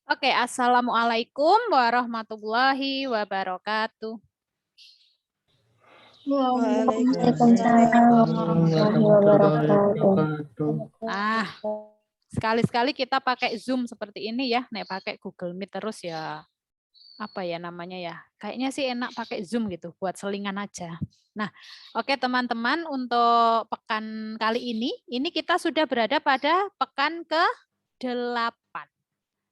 Oke, assalamualaikum warahmatullahi wabarakatuh. Waalaikumsalam warahmatullahi wabarakatuh. Ah, sekali-sekali kita pakai Zoom seperti ini ya. Nek pakai Google Meet terus ya, apa ya namanya ya? Kayaknya sih enak pakai Zoom gitu, buat selingan aja. Nah, oke teman-teman, untuk pekan kali ini kita sudah berada pada pekan ke-8.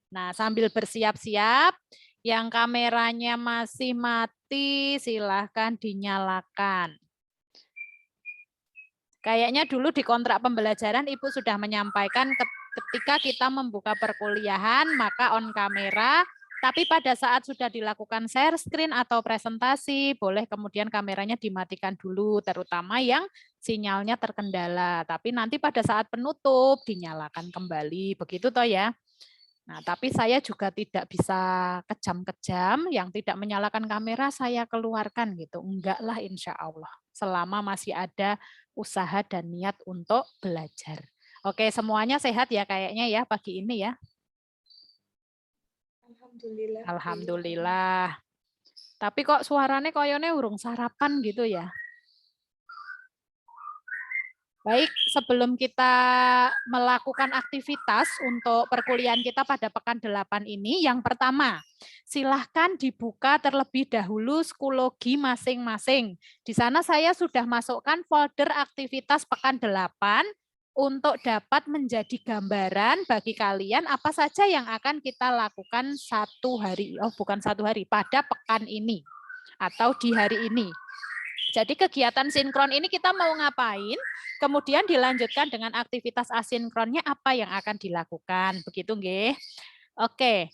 Nah, sambil bersiap-siap, yang kameranya masih mati, silahkan dinyalakan. Kayaknya dulu di kontrak pembelajaran Ibu sudah menyampaikan ketika kita membuka perkuliahan, maka on kamera, tapi pada saat sudah dilakukan share screen atau presentasi, boleh kemudian kameranya dimatikan dulu, terutama yang sinyalnya terkendala. Tapi nanti pada saat penutup, dinyalakan kembali. Begitu toh ya. Nah, tapi saya juga tidak bisa kejam-kejam, yang tidak menyalakan kamera saya keluarkan gitu. Enggak lah insya Allah, selama masih ada usaha dan niat untuk belajar. Oke, semuanya sehat ya kayaknya ya pagi ini ya. Alhamdulillah. Alhamdulillah. Tapi kok suaranya koyone urung sarapan gitu ya. Baik, sebelum kita melakukan aktivitas untuk perkuliahan kita pada pekan 8 ini, yang pertama, silahkan dibuka terlebih dahulu Schoology masing-masing. Di sana saya sudah masukkan folder aktivitas pekan 8 untuk dapat menjadi gambaran bagi kalian apa saja yang akan kita lakukan pada pekan ini atau di hari ini. Jadi kegiatan sinkron ini kita mau ngapain, kemudian dilanjutkan dengan aktivitas asinkronnya apa yang akan dilakukan. Begitu nggih. Oke.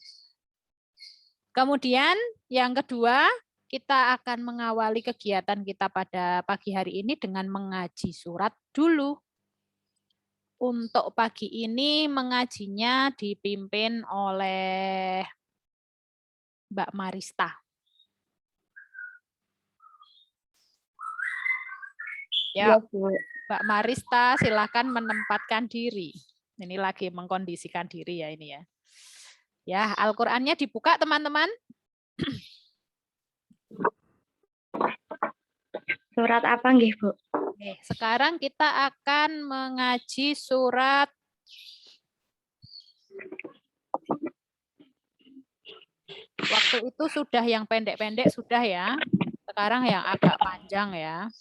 Kemudian yang kedua, kita akan mengawali kegiatan kita pada pagi hari ini dengan mengaji surat dulu. Untuk pagi ini mengajinya dipimpin oleh Mbak Marista. Ya, Mbak Marista, silakan menempatkan diri. Ini lagi mengkondisikan diri ya ini ya. Ya, Al-Qur'annya dibuka teman-teman. Surat apa nggih, Bu? Oke, sekarang kita akan mengaji surat waktu itu sudah yang pendek-pendek sudah ya. Sekarang yang agak panjang ya.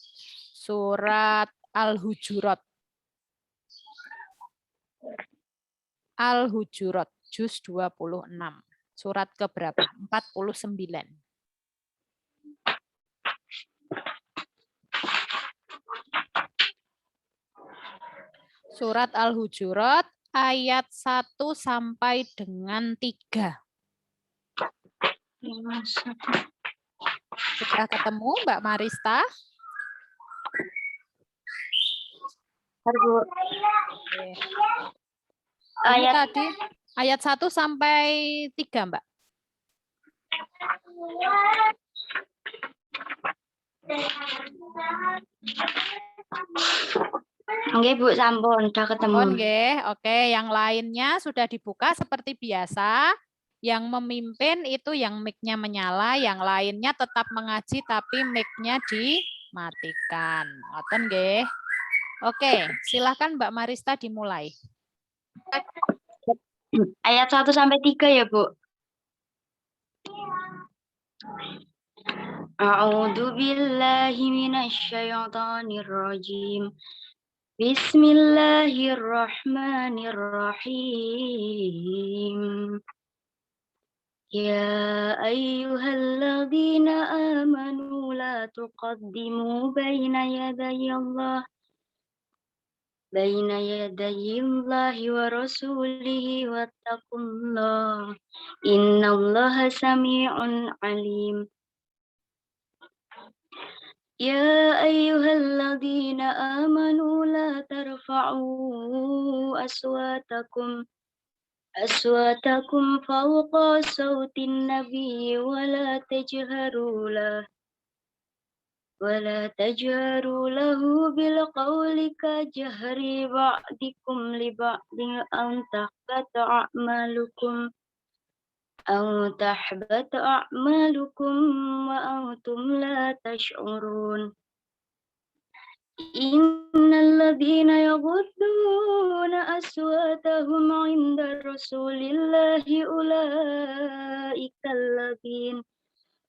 Surat Al-Hujurat. Al-Hujurat, juz 26. Surat keberapa? 49. Surat Al-Hujurat ayat 1 sampai dengan 3. Sudah ketemu Mbak Marista? Ini tadi ayat 1 sampai 3, Mbak. Nggih, Bu, sampun udah ketemu. Nggih, oke, yang lainnya sudah dibuka seperti biasa. Yang memimpin itu yang mic-nya menyala, yang lainnya tetap mengaji tapi mic-nya dimatikan. Ngoten nggih. Oke, silakan Mbak Marista dimulai. Ayat 1 sampai 3 ya, Bu. A'udzu billahi minasyaitonir rajim. Bismillahirrahmanirrahim. Ya ayyuhalladzina amanu la tuqaddimu baina yadayillahi wa rasulihi wattaqullah. Innallaha sami'un alim. Ya ayyuhalladzina amanu la tarfa'u aswatakum fawqa sawtin nabiyyi wa la tajharu lahu bil qawli ka jahri ba'dikum li ba'din an tahbata a'malukum أو تحبط أعمالكم وأنتم لا تشعرون إن الذين يغضون أصواتهم عند رسول الله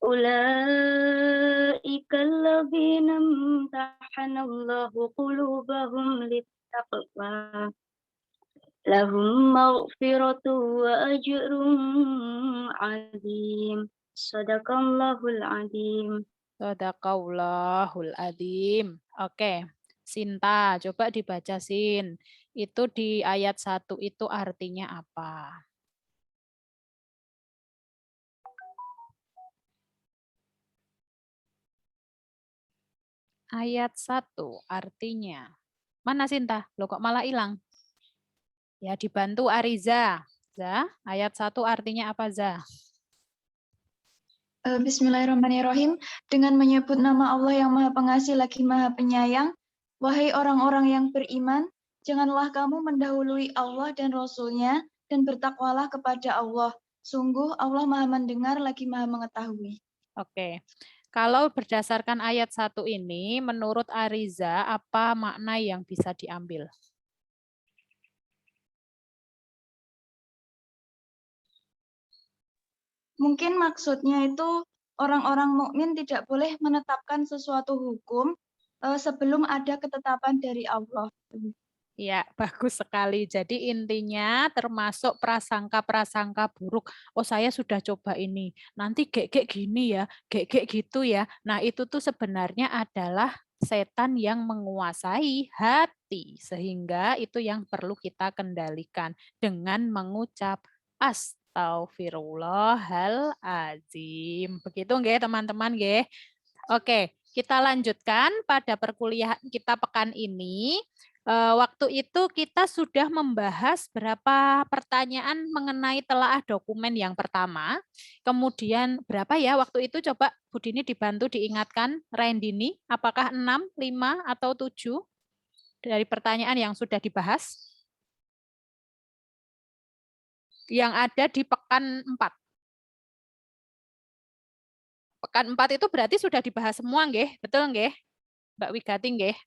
أولئك الذين امتحن الله قلوبهم للتقوى لهم مغفرة وأجر عظيم صدق الله العظيم. Shadaqallahul adzim. Oke, Sinta, coba dibaca Sin. Itu di ayat 1 itu artinya apa? Ayat 1 artinya. Mana Sinta? Loh kok malah hilang? Ya, dibantu Ariza. Za, ayat 1 artinya apa, Za? Bismillahirrahmanirrahim. Dengan menyebut nama Allah yang Maha Pengasih lagi Maha Penyayang, wahai orang-orang yang beriman, janganlah kamu mendahului Allah dan Rasul-Nya, dan bertakwalah kepada Allah. Sungguh Allah Maha Mendengar lagi Maha Mengetahui. Oke. Kalau berdasarkan ayat 1 ini, menurut Ariza, apa makna yang bisa diambil? Mungkin maksudnya itu orang-orang mukmin tidak boleh menetapkan sesuatu hukum sebelum ada ketetapan dari Allah. Ya, bagus sekali. Jadi intinya termasuk prasangka-prasangka buruk. Oh, saya sudah coba ini. Nanti gek-gek gini ya, gek-gek gitu ya. Nah, itu tuh sebenarnya adalah setan yang menguasai hati. Sehingga itu yang perlu kita kendalikan dengan mengucap Astaghfirullahaladzim. Begitu nggih, teman-teman nggih? Oke, kita lanjutkan pada perkuliahan kita pekan ini. Waktu itu kita sudah membahas berapa pertanyaan mengenai telaah dokumen yang pertama. Kemudian berapa ya waktu itu? Coba Bu Dini dibantu diingatkan, Rendini, apakah 6, 5, atau 7 dari pertanyaan yang sudah dibahas? Yang ada di pekan 4. Pekan 4 itu berarti sudah dibahas semua, nggih? Betul nggih? Mbak Wigati nggih?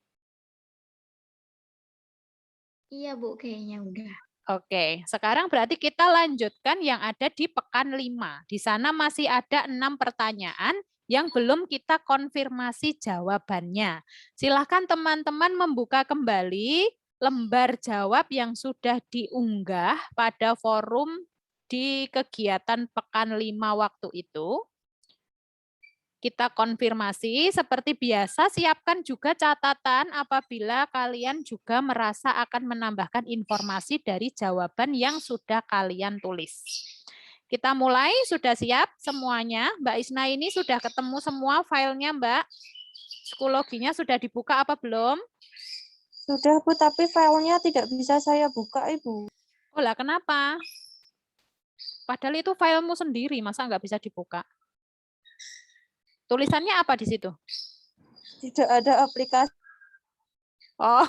Iya Bu, kayaknya udah. Oke, sekarang berarti kita lanjutkan yang ada di pekan 5. Di sana masih ada 6 pertanyaan yang belum kita konfirmasi jawabannya. Silakan teman-teman membuka kembali lembar jawab yang sudah diunggah pada forum di kegiatan pekan 5 waktu itu. Kita konfirmasi seperti biasa, siapkan juga catatan apabila kalian juga merasa akan menambahkan informasi dari jawaban yang sudah kalian tulis. Kita mulai, sudah siap semuanya? Mbak Isna ini sudah ketemu semua filenya, Mbak? Psikologinya sudah dibuka apa belum? Sudah, Bu, tapi filenya tidak bisa saya buka, Ibu. Oh lah, kenapa? Padahal itu filemu sendiri, masa nggak bisa dibuka? Tulisannya apa di situ? Tidak ada aplikasi. Oh,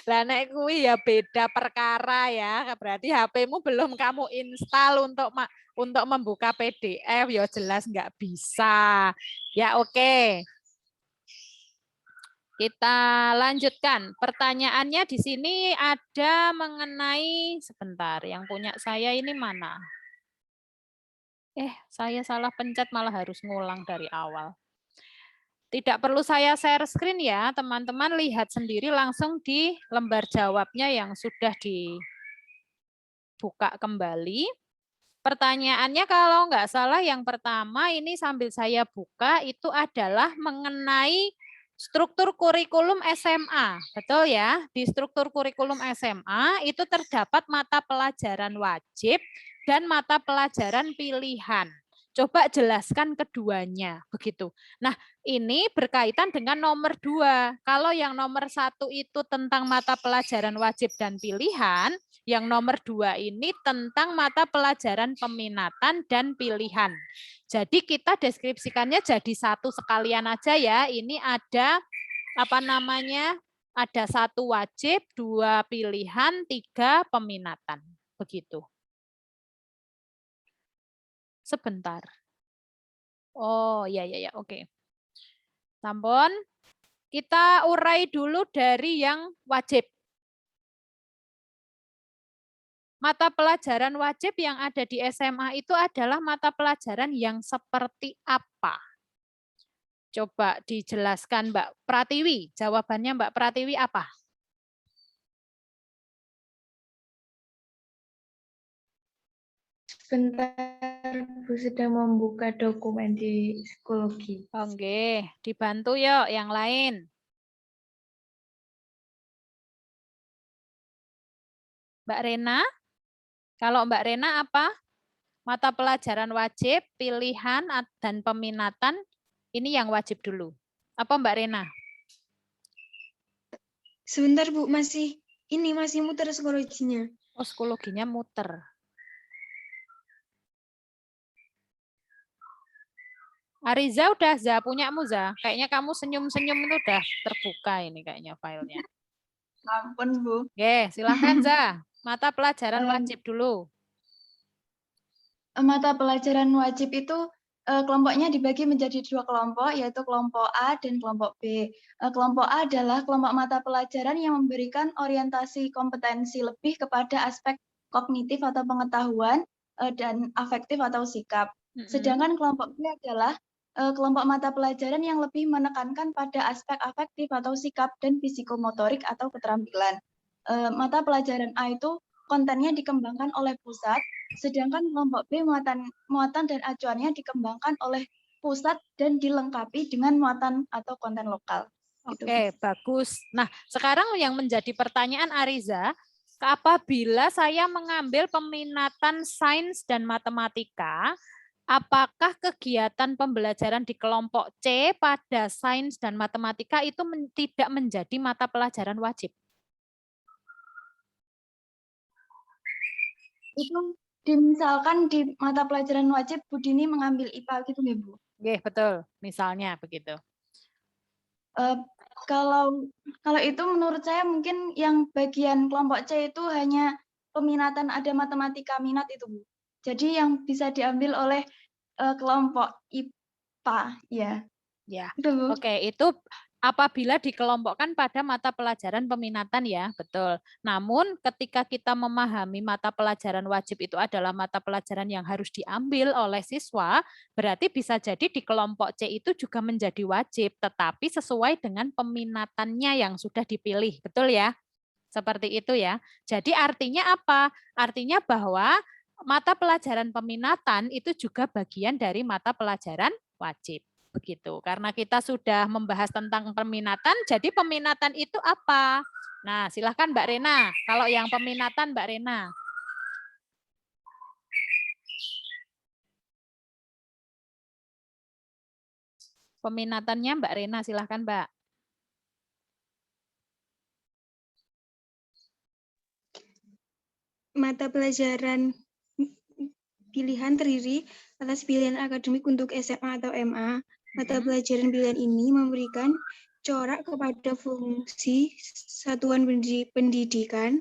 lah nek kuwi ya beda perkara ya. Berarti HP-mu belum kamu install untuk membuka PDF, ya jelas nggak bisa. Ya oke. Kita lanjutkan. Pertanyaannya di sini ada mengenai, sebentar, yang punya saya ini mana? Saya salah pencet malah harus ngulang dari awal. Tidak perlu saya share screen ya, teman-teman lihat sendiri langsung di lembar jawabnya yang sudah dibuka kembali. Pertanyaannya kalau nggak salah yang pertama ini sambil saya buka itu adalah mengenai struktur kurikulum SMA. Betul ya? Di struktur kurikulum SMA itu terdapat mata pelajaran wajib dan mata pelajaran pilihan. Coba jelaskan keduanya, begitu. Nah, ini berkaitan dengan nomor 2. Kalau yang nomor 1 itu tentang mata pelajaran wajib dan pilihan, yang nomor 2 ini tentang mata pelajaran peminatan dan pilihan. Jadi kita deskripsikannya jadi satu sekalian aja ya. Ini ada apa namanya? Ada 1 wajib, 2 pilihan, 3 peminatan. Begitu. Sebentar. Oh, ya, oke. Sampun. Kita urai dulu dari yang wajib. Mata pelajaran wajib yang ada di SMA itu adalah mata pelajaran yang seperti apa? Coba dijelaskan Mbak Pratiwi. Jawabannya Mbak Pratiwi apa? Sebentar, Bu sedang membuka dokumen di psikologi. Oke, dibantu yuk yang lain. Mbak Rena? Kalau Mbak Rena apa? Mata pelajaran wajib, pilihan, dan peminatan. Ini yang wajib dulu. Apa Mbak Rena? Sebentar Bu, masih muter psikologinya. Oh, psikologinya muter. Ariza udah Za punyamu Za. Kayaknya kamu senyum-senyum itu udah terbuka ini kayaknya filenya. Ampun, Bu. Oke, silahkan Za. Mata pelajaran wajib dulu. Mata pelajaran wajib itu kelompoknya dibagi menjadi 2 kelompok, yaitu kelompok A dan kelompok B. Kelompok A adalah kelompok mata pelajaran yang memberikan orientasi kompetensi lebih kepada aspek kognitif atau pengetahuan dan afektif atau sikap. Sedangkan kelompok B adalah kelompok mata pelajaran yang lebih menekankan pada aspek afektif atau sikap dan fisikomotorik atau keterampilan. Mata pelajaran A itu kontennya dikembangkan oleh pusat, sedangkan kelompok B muatan dan acuannya dikembangkan oleh pusat dan dilengkapi dengan muatan atau konten lokal. Oke, bagus. Nah, sekarang yang menjadi pertanyaan Ariza, apabila saya mengambil peminatan sains dan matematika, apakah kegiatan pembelajaran di kelompok C pada sains dan matematika itu tidak menjadi mata pelajaran wajib? Itu misalkan di mata pelajaran wajib Bu Dini mengambil IPA gitu ya Bu? Oke, betul. Misalnya begitu. Kalau itu menurut saya mungkin yang bagian kelompok C itu hanya peminatan ada matematika minat itu Bu. Jadi yang bisa diambil oleh kelompok IPA ya. Ya. Itu, Bu. Oke, itu apabila dikelompokkan pada mata pelajaran peminatan ya, betul. Namun ketika kita memahami mata pelajaran wajib itu adalah mata pelajaran yang harus diambil oleh siswa, berarti bisa jadi di kelompok C itu juga menjadi wajib, tetapi sesuai dengan peminatannya yang sudah dipilih, betul ya? Seperti itu ya. Jadi artinya apa? Artinya bahwa mata pelajaran peminatan itu juga bagian dari mata pelajaran wajib. Begitu. Karena kita sudah membahas tentang peminatan, jadi peminatan itu apa? Nah, silahkan Mbak Rena. Kalau yang peminatan Mbak Rena. Peminatannya Mbak Rena, silahkan Mbak. Mata pelajaran pilihan terdiri atas pilihan akademik untuk SMA atau MA. Mata pelajaran pilihan ini memberikan corak kepada fungsi satuan pendidikan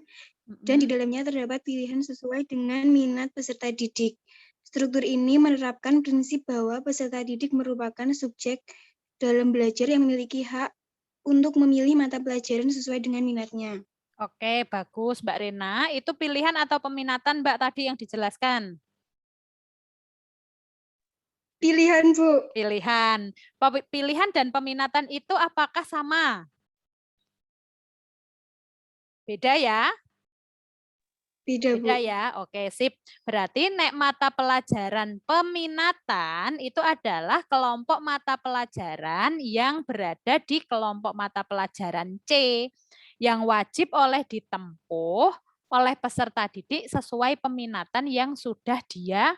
dan di dalamnya terdapat pilihan sesuai dengan minat peserta didik. Struktur ini menerapkan prinsip bahwa peserta didik merupakan subjek dalam belajar yang memiliki hak untuk memilih mata pelajaran sesuai dengan minatnya. Oke, bagus Mbak Rena. Itu pilihan atau peminatan Mbak tadi yang dijelaskan? Pilihan, Bu. Pilihan. Pilihan dan peminatan itu apakah sama? Beda ya? Beda, Bu. Beda ya? Oke, sip. Berarti nek mata pelajaran peminatan itu adalah kelompok mata pelajaran yang berada di kelompok mata pelajaran C yang wajib oleh ditempuh oleh peserta didik sesuai peminatan yang sudah dia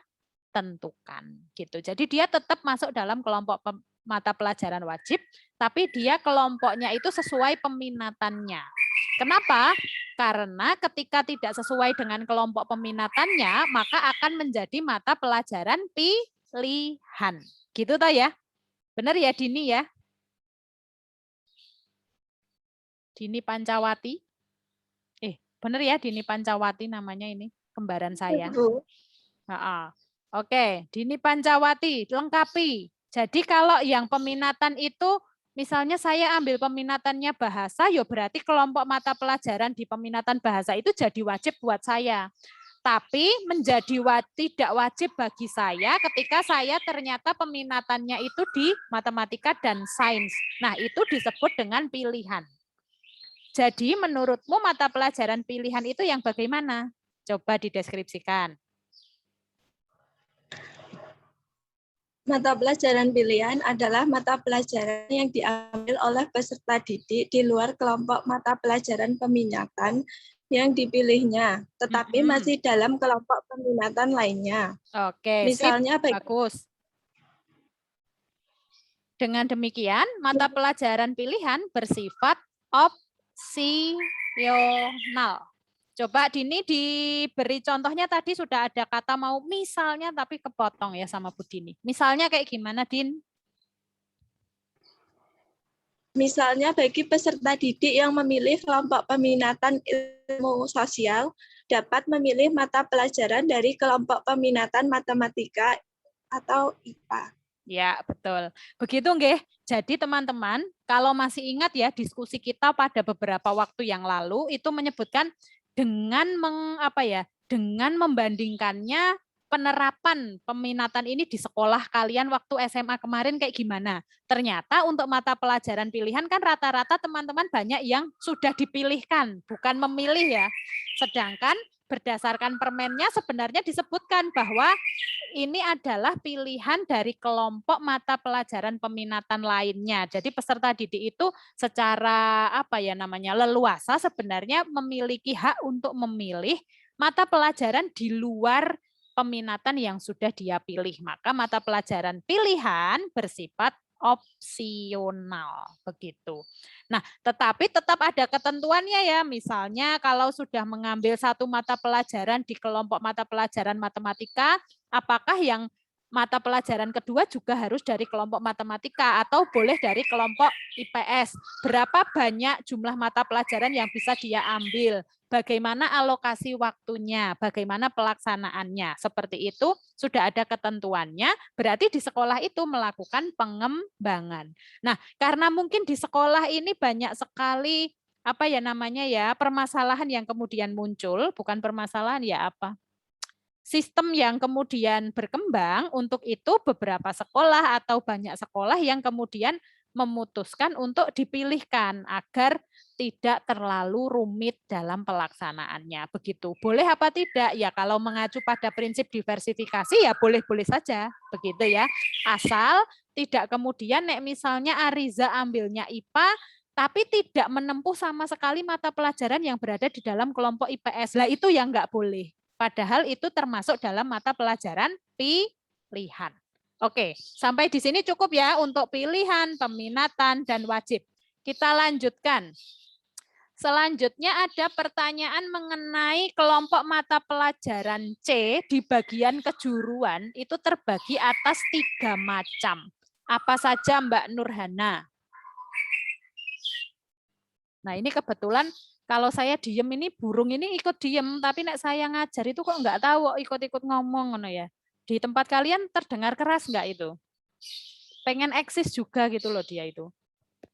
tentukan gitu. Jadi dia tetap masuk dalam kelompok mata pelajaran wajib, tapi dia kelompoknya itu sesuai peminatannya. Kenapa? Karena ketika tidak sesuai dengan kelompok peminatannya, maka akan menjadi mata pelajaran pilihan. Gitu toh ya? Benar ya Dini ya? Dini Pancawati. Benar ya Dini Pancawati namanya ini, kembaran saya. Bu. Oke, Dini Pancawati, lengkapi. Jadi kalau yang peminatan itu, misalnya saya ambil peminatannya bahasa, ya berarti kelompok mata pelajaran di peminatan bahasa itu jadi wajib buat saya. Tapi menjadi tidak wajib bagi saya ketika saya ternyata peminatannya itu di matematika dan sains. Nah, itu disebut dengan pilihan. Jadi menurutmu mata pelajaran pilihan itu yang bagaimana? Coba dideskripsikan. Mata pelajaran pilihan adalah mata pelajaran yang diambil oleh peserta didik di luar kelompok mata pelajaran peminatan yang dipilihnya, tetapi masih dalam kelompok peminatan lainnya. Oke, misalnya bagus. Dengan demikian, mata pelajaran pilihan bersifat opsional. Coba Dini diberi contohnya tadi sudah ada kata mau misalnya tapi kepotong ya sama Bu Dini. Misalnya kayak gimana, Din? Misalnya bagi peserta didik yang memilih kelompok peminatan ilmu sosial dapat memilih mata pelajaran dari kelompok peminatan matematika atau IPA. Ya, betul. Begitu nggih. Jadi teman-teman, kalau masih ingat ya diskusi kita pada beberapa waktu yang lalu itu menyebutkan dengan dengan membandingkannya penerapan peminatan ini di sekolah kalian waktu SMA kemarin kayak gimana. Ternyata untuk mata pelajaran pilihan kan rata-rata teman-teman banyak yang sudah dipilihkan, bukan memilih ya. Sedangkan berdasarkan permennya sebenarnya disebutkan bahwa ini adalah pilihan dari kelompok mata pelajaran peminatan lainnya. Jadi peserta didik itu secara leluasa sebenarnya memiliki hak untuk memilih mata pelajaran di luar peminatan yang sudah dia pilih. Maka mata pelajaran pilihan bersifat opsional begitu. Nah, tetapi tetap ada ketentuannya ya. Misalnya kalau sudah mengambil satu mata pelajaran di kelompok mata pelajaran matematika, apakah yang mata pelajaran kedua juga harus dari kelompok matematika atau boleh dari kelompok IPS? Berapa banyak jumlah mata pelajaran yang bisa dia ambil? Bagaimana alokasi waktunya, bagaimana pelaksanaannya. Seperti itu sudah ada ketentuannya, berarti di sekolah itu melakukan pengembangan. Nah, karena mungkin di sekolah ini banyak sekali permasalahan yang kemudian muncul, bukan permasalahan sistem yang kemudian berkembang, untuk itu beberapa sekolah atau banyak sekolah yang kemudian memutuskan untuk dipilihkan agar tidak terlalu rumit dalam pelaksanaannya. Begitu. Boleh apa tidak? Ya kalau mengacu pada prinsip diversifikasi ya boleh-boleh saja. Begitu ya. Asal tidak kemudian misalnya Ariza ambilnya IPA tapi tidak menempuh sama sekali mata pelajaran yang berada di dalam kelompok IPS. Lah itu yang nggak boleh. Padahal itu termasuk dalam mata pelajaran pilihan. Oke, sampai di sini cukup ya untuk pilihan, peminatan, dan wajib. Kita lanjutkan. Selanjutnya ada pertanyaan mengenai kelompok mata pelajaran C di bagian kejuruan itu terbagi atas 3 macam. Apa saja Mbak Nurhana? Nah ini kebetulan kalau saya diem ini burung ini ikut diem, tapi nek saya ngajar itu kok nggak tahu ikut-ikut ngomong ya. Di tempat kalian terdengar keras nggak itu? Pengen eksis juga gitu loh dia itu.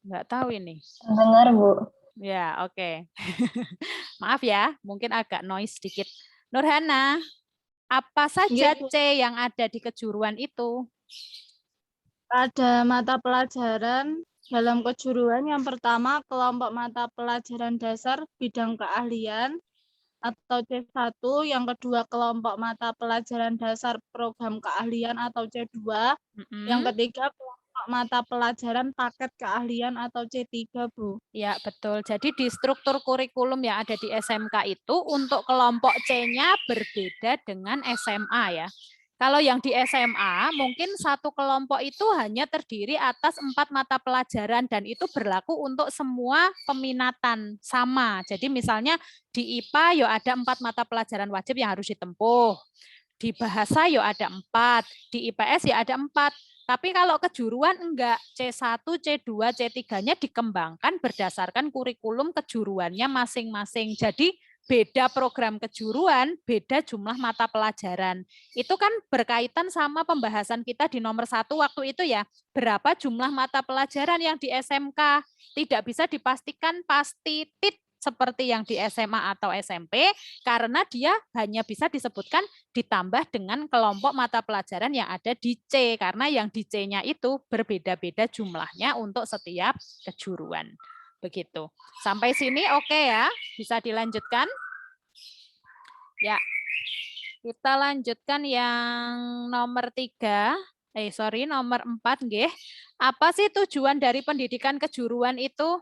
Nggak tahu ini. Dengar, Bu. Ya, oke. Maaf ya, mungkin agak noise sedikit. Nurhana, apa saja C yang ada di kejuruan itu? Ada mata pelajaran dalam kejuruan yang pertama kelompok mata pelajaran dasar bidang keahlian atau C1, yang kedua kelompok mata pelajaran dasar program keahlian atau C2, yang ketiga kelompok mata pelajaran paket keahlian atau C3, Bu. Ya, betul. Jadi di struktur kurikulum yang ada di SMK itu untuk kelompok C-nya berbeda dengan SMA ya. Kalau yang di SMA mungkin satu kelompok itu hanya terdiri atas 4 mata pelajaran dan itu berlaku untuk semua peminatan sama. Jadi misalnya di IPA ya ada 4 mata pelajaran wajib yang harus ditempuh. Di bahasa ya ada 4, di IPS ya ada 4. Tapi kalau kejuruan enggak, C1, C2, C3-nya dikembangkan berdasarkan kurikulum kejuruannya masing-masing. Jadi beda program kejuruan, beda jumlah mata pelajaran. Itu kan berkaitan sama pembahasan kita di nomor 1 waktu itu ya. Berapa jumlah mata pelajaran yang di SMK? Tidak bisa dipastikan pasti tit seperti yang di SMA atau SMP, karena dia hanya bisa disebutkan ditambah dengan kelompok mata pelajaran yang ada di C, karena yang di C-nya itu berbeda-beda jumlahnya untuk setiap kejuruan. Begitu. Sampai sini oke ya? Bisa dilanjutkan? Ya. Kita lanjutkan yang nomor 3. Nomor 4 nggih. Apa sih tujuan dari pendidikan kejuruan itu?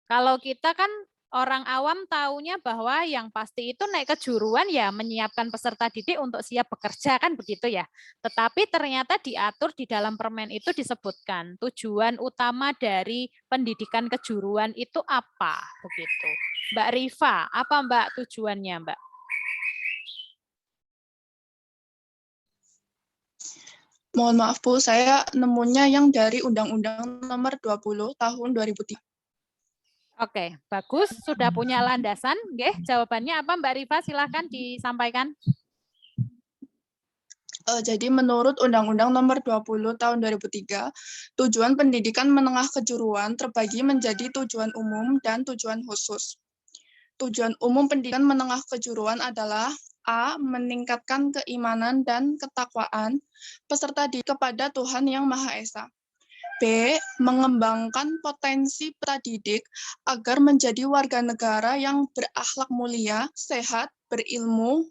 Kalau kita kan orang awam taunya bahwa yang pasti itu naik kejuruan ya menyiapkan peserta didik untuk siap bekerja kan begitu ya. Tetapi ternyata diatur di dalam permen itu disebutkan tujuan utama dari pendidikan kejuruan itu apa begitu. Mbak Rifa, apa Mbak tujuannya Mbak? Mohon maaf Bu, saya nemunya yang dari Undang-Undang Nomor 20 Tahun 2003. Oke, bagus. Sudah punya landasan. Nggih, jawabannya apa Mbak Rifa? Silakan disampaikan. Jadi menurut Undang-Undang Nomor 20 Tahun 2003, tujuan pendidikan menengah kejuruan terbagi menjadi tujuan umum dan tujuan khusus. Tujuan umum pendidikan menengah kejuruan adalah A. Meningkatkan keimanan dan ketakwaan peserta didik kepada Tuhan Yang Maha Esa. B. Mengembangkan potensi peserta didik agar menjadi warga negara yang berakhlak mulia, sehat, berilmu,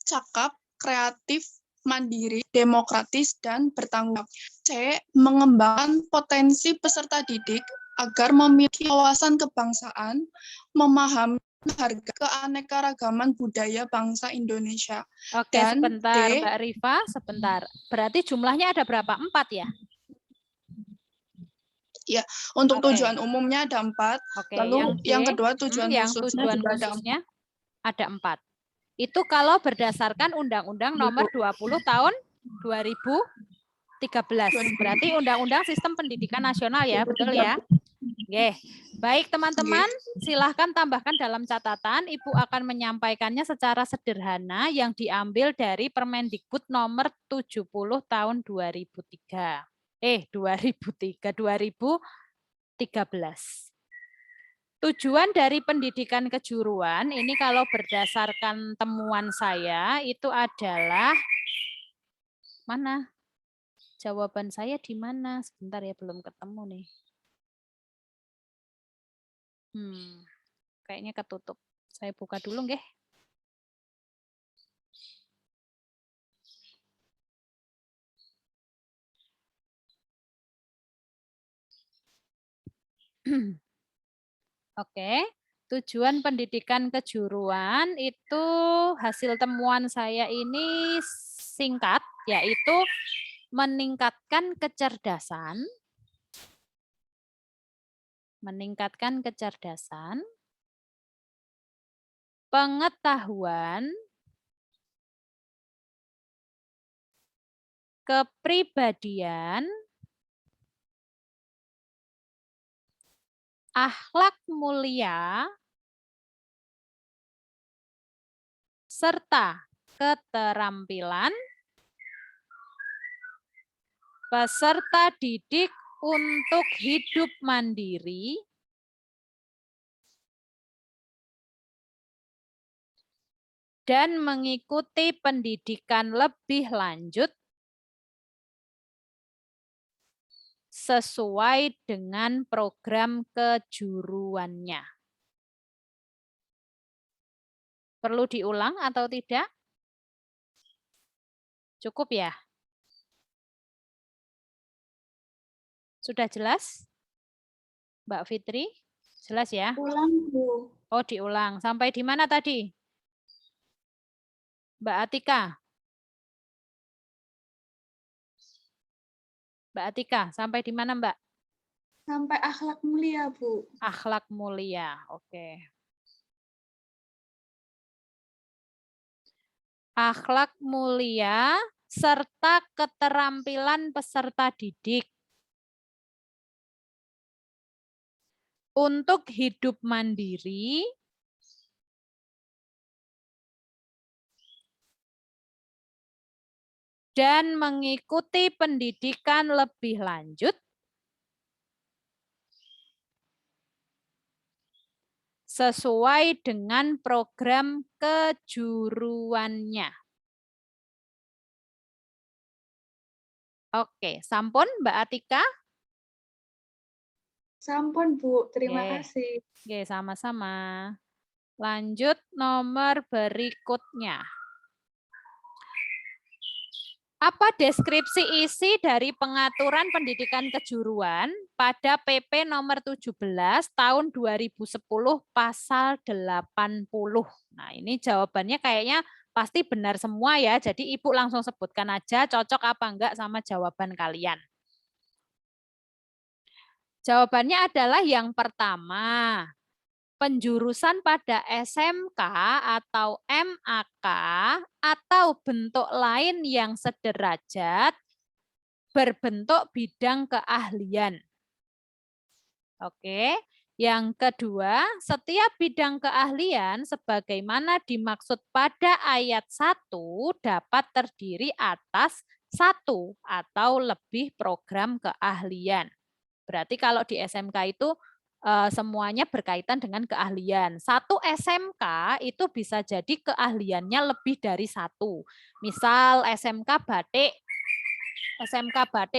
cakap, kreatif, mandiri, demokratis, dan bertanggung jawab. C. Mengembangkan potensi peserta didik agar memiliki wawasan kebangsaan, memahami harga keanekaragaman budaya bangsa Indonesia. Oke, Dan sebentar D. Mbak Rifa, sebentar. Berarti jumlahnya ada berapa? 4 ya? Ya, untuk Oke. tujuan umumnya ada 4. Oke, Lalu yang kedua tujuan yang khususnya tujuan juga khususnya ada 4. Itu kalau berdasarkan Undang-Undang Nomor 20 Tahun 2013. Berarti Undang-Undang Sistem Pendidikan Nasional ya, betul ya? Oke. Baik teman-teman, silahkan tambahkan dalam catatan. Ibu akan menyampaikannya secara sederhana yang diambil dari Permendikbud Nomor 70 Tahun 2013. Tujuan dari pendidikan kejuruan ini kalau berdasarkan temuan saya itu adalah mana? Jawaban saya di mana? Sebentar ya, belum ketemu nih. Kayaknya ketutup. Saya buka dulu nggih. Oke, tujuan pendidikan kejuruan itu hasil temuan saya ini singkat, yaitu meningkatkan kecerdasan, pengetahuan, kepribadian, akhlak mulia, serta keterampilan peserta didik untuk hidup mandiri dan mengikuti pendidikan lebih lanjut sesuai dengan program kejuruannya. Perlu diulang atau tidak? Cukup ya? Sudah jelas? Mbak Fitri? Jelas ya? Ulang, Bu. Oh, diulang. Sampai di mana tadi? Mbak Atika? Mbak Atika, sampai di mana Mbak? Sampai akhlak mulia, Bu. Akhlak mulia, oke. Akhlak mulia serta keterampilan peserta didik untuk hidup mandiri dan mengikuti pendidikan lebih lanjut sesuai dengan program kejuruannya. Oke, sampun Mbak Atika? Sampun, Bu. Terima Oke. kasih. Oke, sama-sama. Lanjut nomor berikutnya. Apa deskripsi isi dari pengaturan pendidikan kejuruan pada PP nomor 17 tahun 2010 pasal 80? Nah, ini jawabannya kayaknya pasti benar semua ya. Jadi Ibu langsung sebutkan aja cocok apa enggak sama jawaban kalian. Jawabannya adalah yang pertama. Penjurusan pada SMK atau MAK atau bentuk lain yang sederajat berbentuk bidang keahlian. Oke. Yang kedua, setiap bidang keahlian sebagaimana dimaksud pada ayat 1 dapat terdiri atas satu atau lebih program keahlian. Berarti kalau di SMK itu semuanya berkaitan dengan keahlian. Satu SMK itu bisa jadi keahliannya lebih dari satu. Misal SMK Batik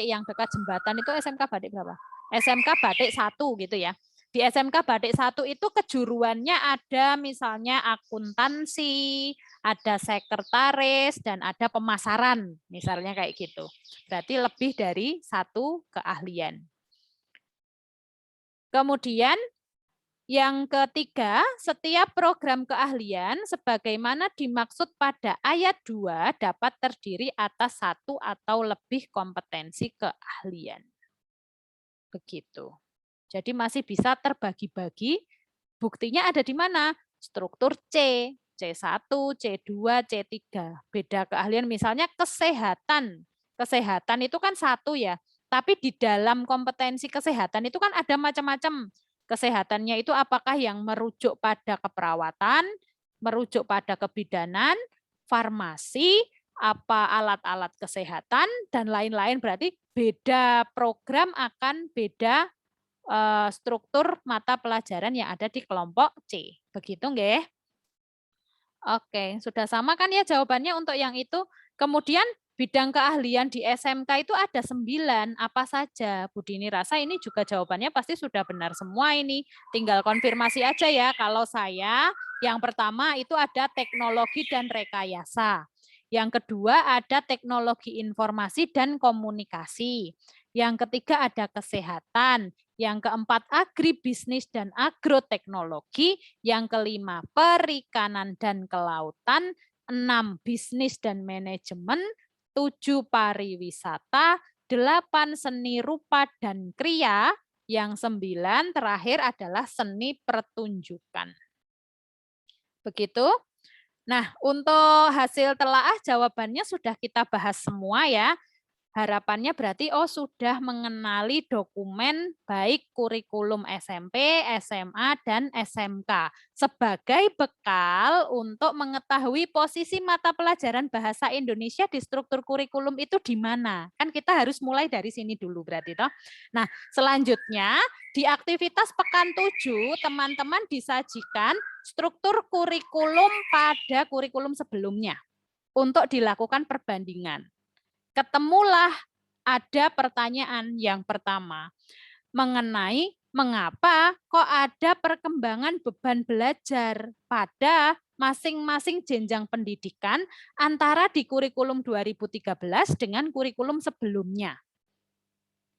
yang dekat jembatan itu SMK Batik berapa? SMK Batik 1 gitu ya. Di SMK Batik 1 itu kejuruannya ada misalnya akuntansi, ada sekretaris, dan ada pemasaran. Misalnya kayak gitu. Berarti lebih dari satu keahlian. Kemudian yang ketiga, setiap program keahlian sebagaimana dimaksud pada ayat 2 dapat terdiri atas satu atau lebih kompetensi keahlian. Begitu. Jadi masih bisa terbagi-bagi. Buktinya ada di mana? Struktur C, C1, C2, C3. Beda keahlian misalnya kesehatan. Kesehatan itu kan satu ya. Tapi di dalam kompetensi kesehatan itu kan ada macam-macam. Kesehatannya itu apakah yang merujuk pada keperawatan, merujuk pada kebidanan, farmasi, apa alat-alat kesehatan, dan lain-lain. Berarti beda program akan beda struktur mata pelajaran yang ada di kelompok C. Begitu nggih? Oke, sudah sama kan ya jawabannya untuk yang itu. Kemudian bidang keahlian di SMK itu ada 9, apa saja? Bu Dini rasa ini juga jawabannya pasti sudah benar semua ini. Tinggal konfirmasi aja ya. Kalau saya, yang pertama itu ada teknologi dan rekayasa. Yang kedua ada teknologi informasi dan komunikasi. Yang ketiga ada kesehatan. Yang keempat agribisnis dan agroteknologi. Yang kelima perikanan dan kelautan. 6 bisnis dan manajemen. 7 pariwisata. 8 seni rupa dan kriya. Yang 9 terakhir adalah seni pertunjukan. Begitu. Nah, untuk hasil telaah jawabannya sudah kita bahas semua ya. Harapannya berarti sudah mengenali dokumen baik kurikulum SMP, SMA, dan SMK sebagai bekal untuk mengetahui posisi mata pelajaran bahasa Indonesia di struktur kurikulum itu di mana. Kan kita harus mulai dari sini dulu berarti toh. Nah, selanjutnya di aktivitas pekan 7 teman-teman disajikan struktur kurikulum pada kurikulum sebelumnya untuk dilakukan perbandingan. Ketemulah ada pertanyaan yang pertama mengenai mengapa kok ada perkembangan beban belajar pada masing-masing jenjang pendidikan antara di kurikulum 2013 dengan kurikulum sebelumnya.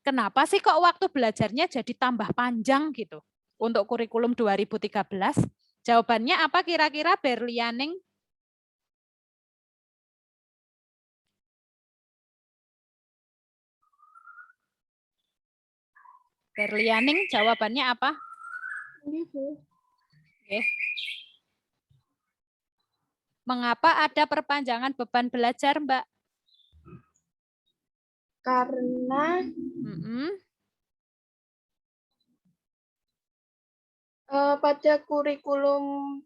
Kenapa sih kok waktu belajarnya jadi tambah panjang gitu untuk kurikulum 2013? Jawabannya apa kira-kira Berlianing? Berlianing jawabannya apa? Oke. Mengapa ada perpanjangan beban belajar, Mbak? Karena pada kurikulum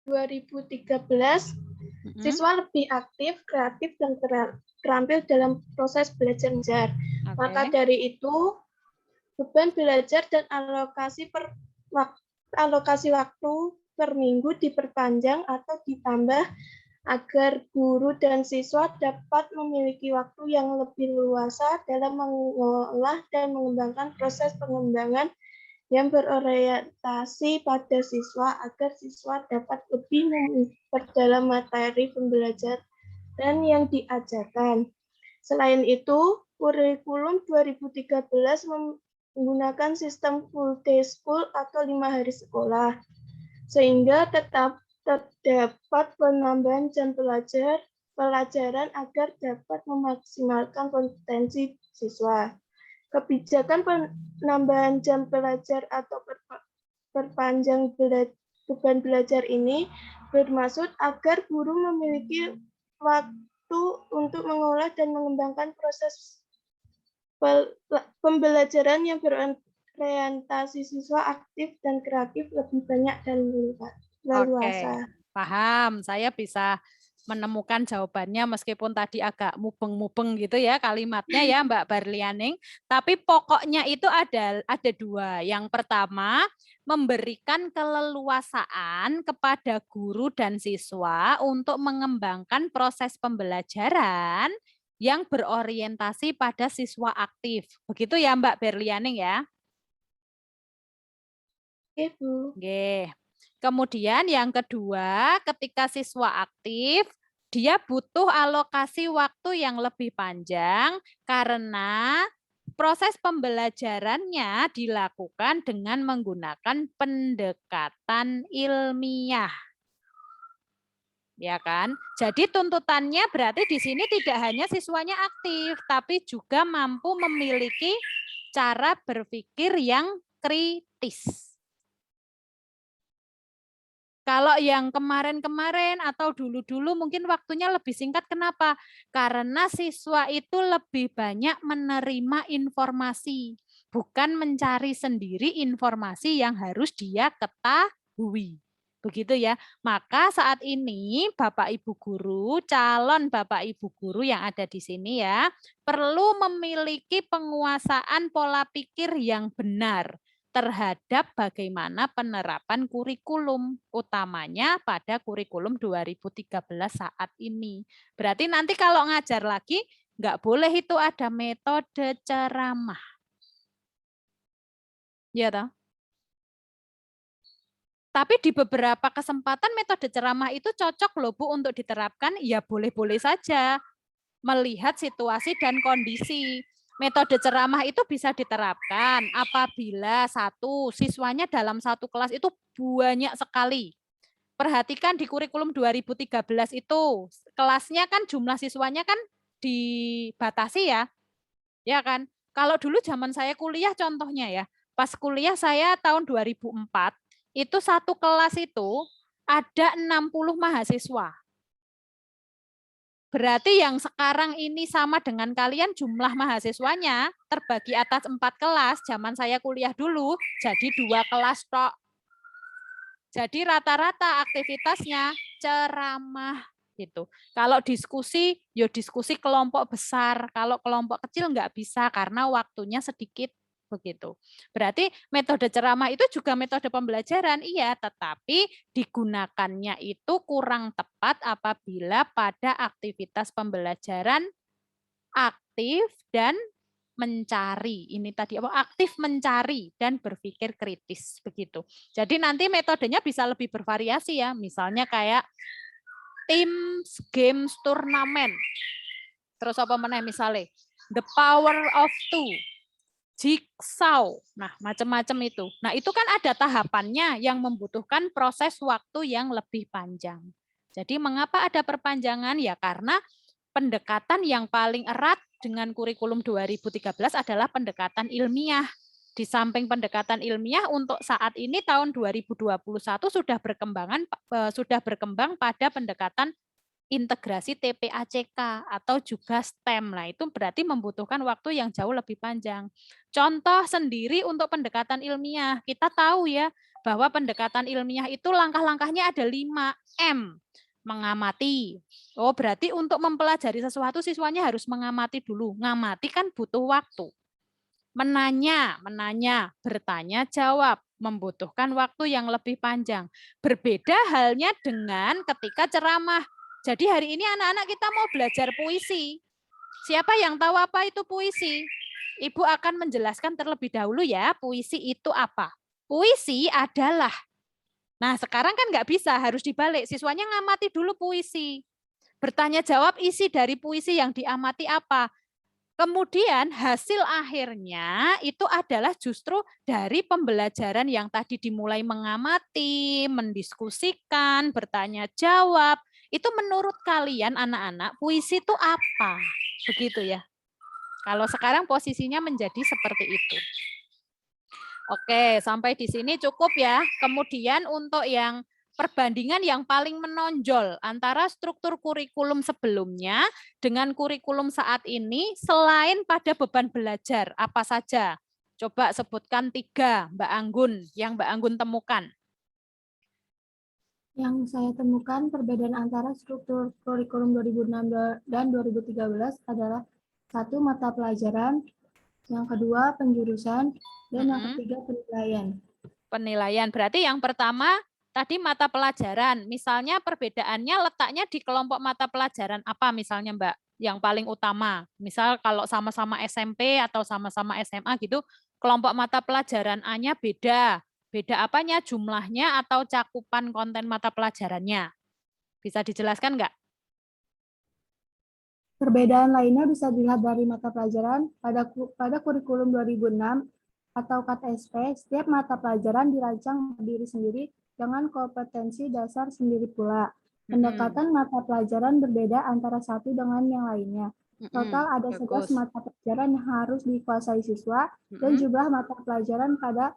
2013 Siswa lebih aktif, kreatif, dan terampil dalam proses belajar mengajar. Maka dari itu, beban belajar dan alokasi waktu per minggu diperpanjang atau ditambah agar guru dan siswa dapat memiliki waktu yang lebih luasa dalam mengolah dan mengembangkan proses pengembangan yang berorientasi pada siswa agar siswa dapat lebih memperdalam materi pembelajaran yang diajarkan. Selain itu, kurikulum 2013 menggunakan sistem full day school atau 5 hari sekolah, sehingga tetap terdapat penambahan jam pelajaran agar dapat memaksimalkan kompetensi siswa. Kebijakan penambahan jam belajar atau perpanjang beban belajar ini bermaksud agar guru memiliki waktu untuk mengolah dan mengembangkan proses pembelajaran yang berorientasi siswa aktif dan kreatif lebih banyak dan leluasa. Paham, saya bisa menemukan jawabannya meskipun tadi agak mubeng-mubeng gitu ya kalimatnya ya Mbak Barlianing. Tapi pokoknya itu ada dua. Yang pertama, memberikan keleluasaan kepada guru dan siswa untuk mengembangkan proses pembelajaran yang berorientasi pada siswa aktif. Begitu ya Mbak Barlianing ya? Oke, Bu. Oke. Kemudian yang kedua, ketika siswa aktif, dia butuh alokasi waktu yang lebih panjang karena proses pembelajarannya dilakukan dengan menggunakan pendekatan ilmiah. Ya kan? Jadi tuntutannya berarti di sini tidak hanya siswanya aktif, tapi juga mampu memiliki cara berpikir yang kritis. Kalau yang kemarin-kemarin atau dulu-dulu mungkin waktunya lebih singkat. Kenapa? Karena siswa itu lebih banyak menerima informasi, bukan mencari sendiri informasi yang harus dia ketahui. Begitu ya. Maka saat ini Bapak Ibu guru, calon Bapak Ibu guru yang ada di sini ya, perlu memiliki penguasaan pola pikir yang benar terhadap bagaimana penerapan kurikulum, utamanya pada kurikulum 2013 saat ini. Berarti nanti kalau ngajar lagi, nggak boleh itu ada metode ceramah. Ya toh? Tapi di beberapa kesempatan metode ceramah itu cocok loh Bu untuk diterapkan, ya boleh-boleh saja. Melihat situasi dan kondisi. Metode ceramah itu bisa diterapkan apabila siswanya dalam satu kelas itu banyak sekali. Perhatikan di kurikulum 2013 itu, kelasnya kan jumlah siswanya kan dibatasi ya. Ya kan? Kalau dulu zaman saya kuliah contohnya ya, pas kuliah saya tahun 2004, itu satu kelas itu ada 60 mahasiswa. Berarti yang sekarang ini sama dengan kalian jumlah mahasiswanya terbagi atas 4 kelas. Zaman saya kuliah dulu jadi 2 kelas tok. Jadi rata-rata aktivitasnya ceramah gitu. Kalau diskusi, yo diskusi kelompok besar. Kalau kelompok kecil nggak bisa karena waktunya sedikit begitu. Berarti metode ceramah itu juga metode pembelajaran, iya, tetapi digunakannya itu kurang tepat apabila pada aktivitas pembelajaran aktif dan mencari. Ini tadi apa? Aktif mencari dan berpikir kritis begitu. Jadi nanti metodenya bisa lebih bervariasi ya. Misalnya kayak tim games turnamen. Terus apa meneh misalnya? The Power of Two. Jigsaw, nah macam-macam itu. Nah itu kan ada tahapannya yang membutuhkan proses waktu yang lebih panjang. Jadi mengapa ada perpanjangan? Ya karena pendekatan yang paling erat dengan kurikulum 2013 adalah pendekatan ilmiah. Di samping pendekatan ilmiah untuk saat ini tahun 2021 sudah berkembang pada pendekatan integrasi TPACK atau juga STEM. Nah, itu berarti membutuhkan waktu yang jauh lebih panjang. Contoh sendiri untuk pendekatan ilmiah, kita tahu ya bahwa pendekatan ilmiah itu langkah-langkahnya ada 5M. mengamati. Oh, berarti untuk mempelajari sesuatu siswanya harus mengamati dulu. Ngamati kan butuh waktu. Menanya, bertanya, jawab, membutuhkan waktu yang lebih panjang. Berbeda halnya dengan ketika ceramah. Jadi hari ini anak-anak kita mau belajar puisi. Siapa yang tahu apa itu puisi? Ibu akan menjelaskan terlebih dahulu ya, puisi itu apa. Puisi adalah, nah sekarang kan nggak bisa, harus dibalik. Siswanya ngamati dulu puisi. Bertanya jawab isi dari puisi yang diamati apa. Kemudian hasil akhirnya itu adalah justru dari pembelajaran yang tadi dimulai mengamati, mendiskusikan, bertanya jawab. Itu menurut kalian anak-anak puisi itu apa? Begitu ya. Kalau sekarang posisinya menjadi seperti itu. Oke, sampai di sini cukup ya. Kemudian untuk yang perbandingan yang paling menonjol antara struktur kurikulum sebelumnya dengan kurikulum saat ini selain pada beban belajar, apa saja? Coba sebutkan 3, Mbak Anggun, yang Mbak Anggun temukan. Yang saya temukan perbedaan antara struktur kurikulum 2006 dan 2013 adalah 1 mata pelajaran, yang kedua penjurusan, dan yang ketiga penilaian. Penilaian, berarti yang pertama tadi mata pelajaran, misalnya perbedaannya letaknya di kelompok mata pelajaran apa misalnya Mbak, yang paling utama. Misal kalau sama-sama SMP atau sama-sama SMA gitu, kelompok mata pelajaran A-nya beda. Beda apanya? Jumlahnya atau cakupan konten mata pelajarannya. Bisa dijelaskan nggak? Perbedaan lainnya bisa dilihat dari mata pelajaran. Pada kurikulum 2006 atau KTSP, setiap mata pelajaran dirancang berdiri sendiri dengan kompetensi dasar sendiri pula. Pendekatan mata pelajaran berbeda antara satu dengan yang lainnya. Total ada 11 mata pelajaran yang harus dikuasai siswa, dan jumlah mata pelajaran pada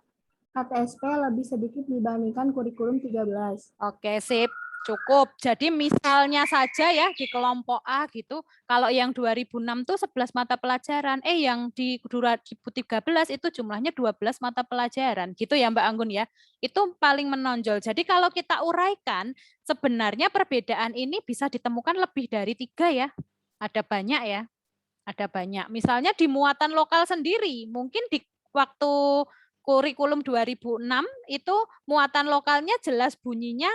KTSP lebih sedikit dibandingkan kurikulum 13. Oke, sip. Cukup. Jadi misalnya saja ya di kelompok A gitu, kalau yang 2006 tuh 11 mata pelajaran, yang di 2013 itu jumlahnya 12 mata pelajaran. Gitu ya Mbak Anggun ya. Itu paling menonjol. Jadi kalau kita uraikan, sebenarnya perbedaan ini bisa ditemukan lebih dari 3 ya. Ada banyak ya. Ada banyak. Misalnya di muatan lokal sendiri, mungkin di waktu kurikulum 2006 itu muatan lokalnya jelas bunyinya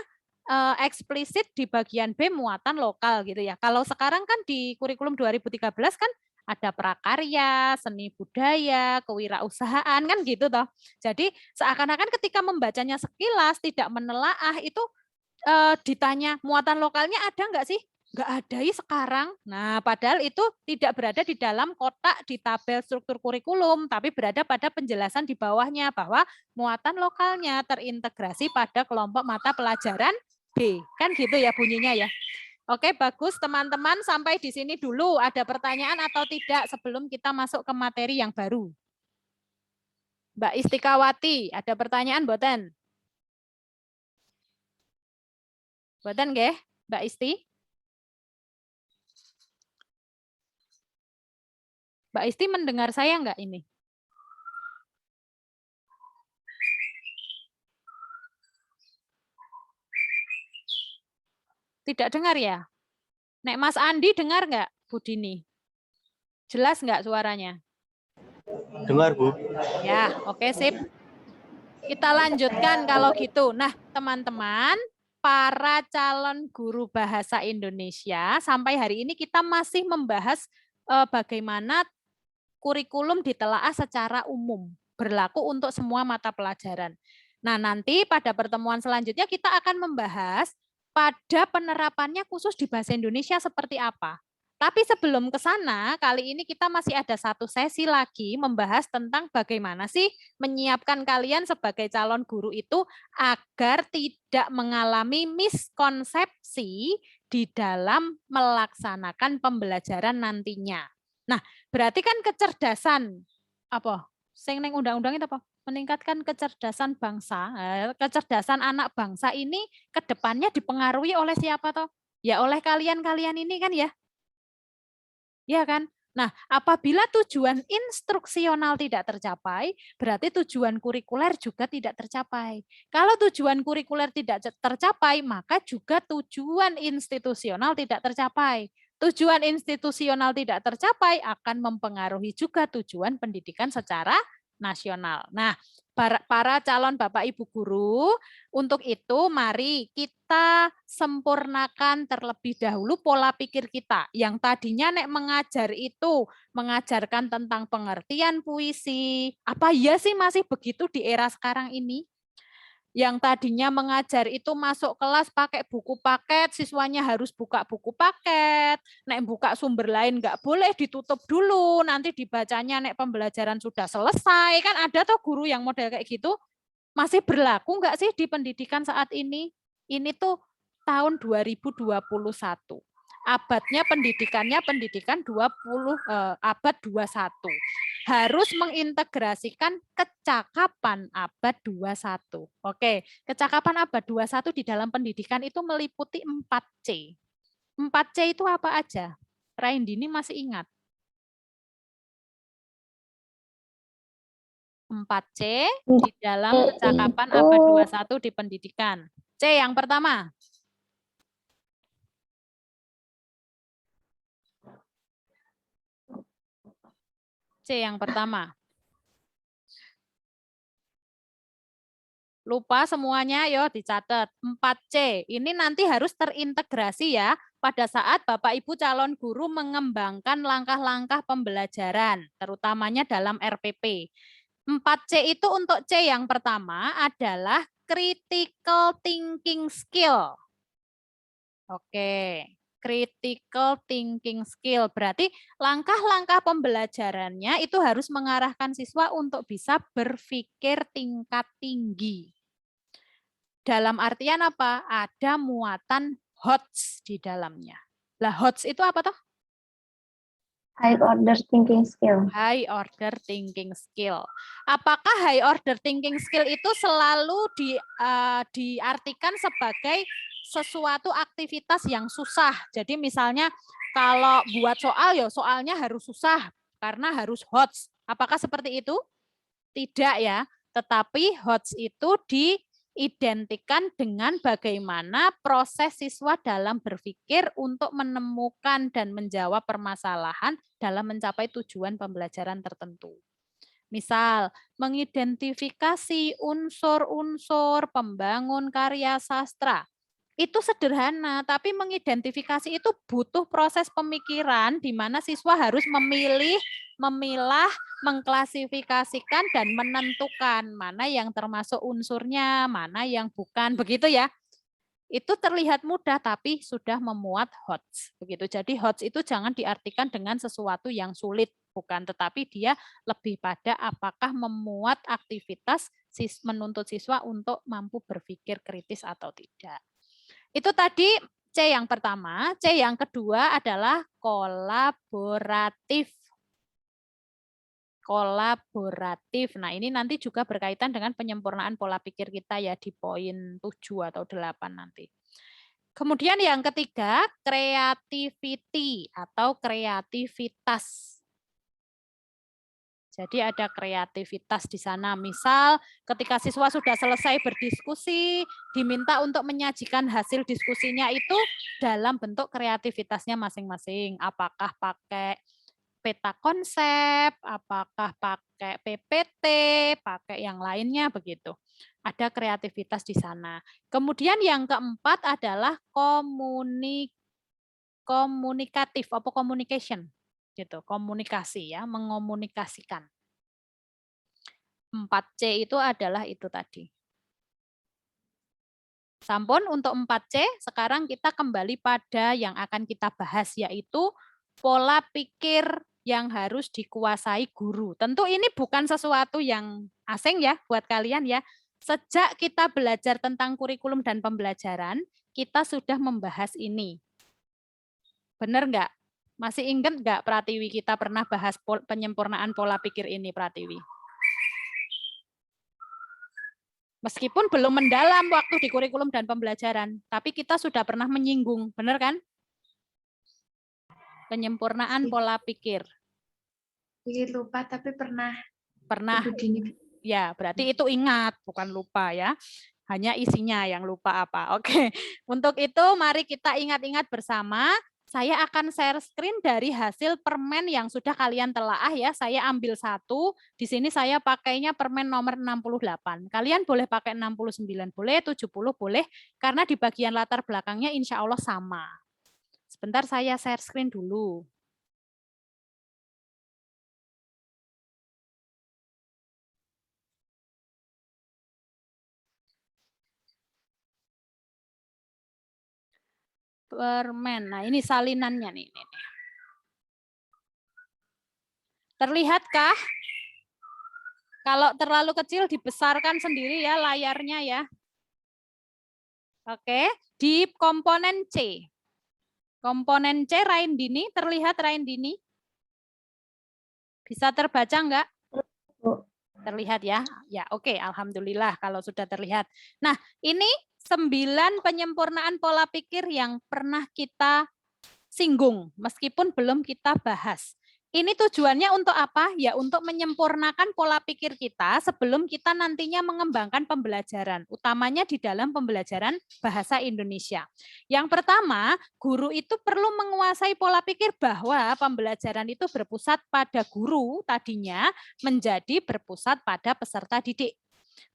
eksplisit di bagian B muatan lokal gitu ya. Kalau sekarang kan di kurikulum 2013 kan ada prakarya, seni budaya, kewirausahaan kan gitu toh. Jadi seakan-akan ketika membacanya sekilas tidak menelaah itu ditanya muatan lokalnya ada nggak sih? Nggak ada sekarang. Nah, padahal itu tidak berada di dalam kotak di tabel struktur kurikulum, tapi berada pada penjelasan di bawahnya bahwa muatan lokalnya terintegrasi pada kelompok mata pelajaran B. Kan gitu ya bunyinya ya. Oke, bagus teman-teman. Sampai di sini dulu. Ada pertanyaan atau tidak sebelum kita masuk ke materi yang baru? Mbak Istikawati, ada pertanyaan mboten? Mboten nggih, Mbak Isti? Mbak Isti mendengar saya enggak ini? Tidak dengar ya? Nek Mas Andi dengar enggak, Bu Dini? Jelas enggak suaranya? Dengar, Bu. Ya, oke sip. Kita lanjutkan kalau gitu. Nah, teman-teman, para calon guru bahasa Indonesia, sampai hari ini kita masih membahas bagaimana kurikulum ditelaah secara umum, berlaku untuk semua mata pelajaran. Nah, nanti pada pertemuan selanjutnya kita akan membahas pada penerapannya khusus di bahasa Indonesia seperti apa. Tapi sebelum ke sana, kali ini kita masih ada satu sesi lagi membahas tentang bagaimana sih menyiapkan kalian sebagai calon guru itu agar tidak mengalami miskonsepsi di dalam melaksanakan pembelajaran nantinya. Nah, berarti kan kecerdasan apa? Sing ning undang-undang itu apa? Meningkatkan kecerdasan bangsa, kecerdasan anak bangsa ini ke depannya dipengaruhi oleh siapa toh? Ya oleh kalian-kalian ini kan ya. Ya kan? Nah, apabila tujuan instruksional tidak tercapai, berarti tujuan kurikuler juga tidak tercapai. Kalau tujuan kurikuler tidak tercapai, maka juga tujuan institusional tidak tercapai. Tujuan institusional tidak tercapai akan mempengaruhi juga tujuan pendidikan secara nasional. Nah, para calon Bapak Ibu guru, untuk itu mari kita sempurnakan terlebih dahulu pola pikir kita. Yang tadinya nek mengajar itu mengajarkan tentang pengertian puisi. Apa iya sih masih begitu di era sekarang ini? Yang tadinya mengajar itu masuk kelas pakai buku paket, siswanya harus buka buku paket. Nek buka sumber lain nggak boleh, ditutup dulu. Nanti dibacanya nek pembelajaran sudah selesai. Kan ada tuh guru yang model kayak gitu. Masih berlaku nggak sih di pendidikan saat ini? Ini tuh tahun 2021. Abadnya pendidikannya pendidikan abad 21. Harus mengintegrasikan kecakapan abad 21. Oke, kecakapan abad 21 di dalam pendidikan itu meliputi 4C. 4C itu apa aja? Raindini masih ingat? 4C di dalam kecakapan abad 21 di pendidikan. C yang pertama. C yang pertama. Lupa semuanya, yo dicatat. 4C. Ini nanti harus terintegrasi ya pada saat Bapak Ibu calon guru mengembangkan langkah-langkah pembelajaran, terutamanya dalam RPP. 4C itu untuk C yang pertama adalah critical thinking skill. Oke. Critical thinking skill. Berarti langkah-langkah pembelajarannya itu harus mengarahkan siswa untuk bisa berpikir tingkat tinggi. Dalam artian apa? Ada muatan HOTS di dalamnya. Lah HOTS itu apa toh? High order thinking skill. High order thinking skill. Apakah high order thinking skill itu selalu diartikan sebagai sesuatu aktivitas yang susah? Jadi misalnya kalau buat soal ya soalnya harus susah karena harus HOTS. Apakah seperti itu? Tidak ya. Tetapi HOTS itu diidentikan dengan bagaimana proses siswa dalam berpikir untuk menemukan dan menjawab permasalahan dalam mencapai tujuan pembelajaran tertentu. Misal, mengidentifikasi unsur-unsur pembangun karya sastra. Itu sederhana, tapi mengidentifikasi itu butuh proses pemikiran di mana siswa harus memilih, memilah, mengklasifikasikan, dan menentukan mana yang termasuk unsurnya, mana yang bukan. Begitu ya. Itu terlihat mudah, tapi sudah memuat HOTS. Begitu. Jadi HOTS itu jangan diartikan dengan sesuatu yang sulit, bukan, tetapi dia lebih pada apakah memuat aktivitas menuntut siswa untuk mampu berpikir kritis atau tidak. Itu tadi C yang pertama. C yang kedua adalah kolaboratif. Kolaboratif. Nah, ini nanti juga berkaitan dengan penyempurnaan pola pikir kita ya di poin 7 atau 8 nanti. Kemudian yang ketiga, creativity atau kreativitas. Jadi ada kreativitas di sana. Misal ketika siswa sudah selesai berdiskusi, diminta untuk menyajikan hasil diskusinya itu dalam bentuk kreativitasnya masing-masing. Apakah pakai peta konsep, apakah pakai PPT, pakai yang lainnya begitu. Ada kreativitas di sana. Kemudian yang keempat adalah komunikatif atau communication. Gitu, komunikasi ya, mengomunikasikan. 4C itu adalah itu tadi. Sampun untuk 4C, sekarang kita kembali pada yang akan kita bahas, yaitu pola pikir yang harus dikuasai guru. Tentu ini bukan sesuatu yang asing ya buat kalian ya. Sejak kita belajar tentang kurikulum dan pembelajaran, kita sudah membahas ini. Benar nggak? Masih ingat nggak Pratiwi kita pernah bahas penyempurnaan pola pikir ini Pratiwi? Meskipun belum mendalam waktu di kurikulum dan pembelajaran, tapi kita sudah pernah menyinggung, benar kan? Penyempurnaan pola pikir. sedikit lupa, tapi pernah. Pernah. Ibu Dini. Ya, berarti itu ingat, bukan lupa ya. Hanya isinya yang lupa apa. Oke. Untuk itu mari kita ingat-ingat bersama. Saya akan share screen dari hasil permen yang sudah kalian telaah ya. Saya ambil satu. Di sini saya pakainya permen nomor 68. Kalian boleh pakai 69 boleh, 70 boleh. Karena di bagian latar belakangnya insya Allah sama. Sebentar saya share screen dulu. Permen. Nah, ini salinannya nih. Terlihatkah? Kalau terlalu kecil dibesarkan sendiri ya layarnya ya. Oke, di komponen C. Komponen C Raindini, terlihat Raindini? Bisa terbaca enggak? Terlihat ya. Ya, oke, alhamdulillah kalau sudah terlihat. Nah, ini 9 penyempurnaan pola pikir yang pernah kita singgung, meskipun belum kita bahas. Ini tujuannya untuk apa? Ya untuk menyempurnakan pola pikir kita sebelum kita nantinya mengembangkan pembelajaran, utamanya di dalam pembelajaran bahasa Indonesia. Yang pertama, guru itu perlu menguasai pola pikir bahwa pembelajaran itu berpusat pada guru tadinya menjadi berpusat pada peserta didik.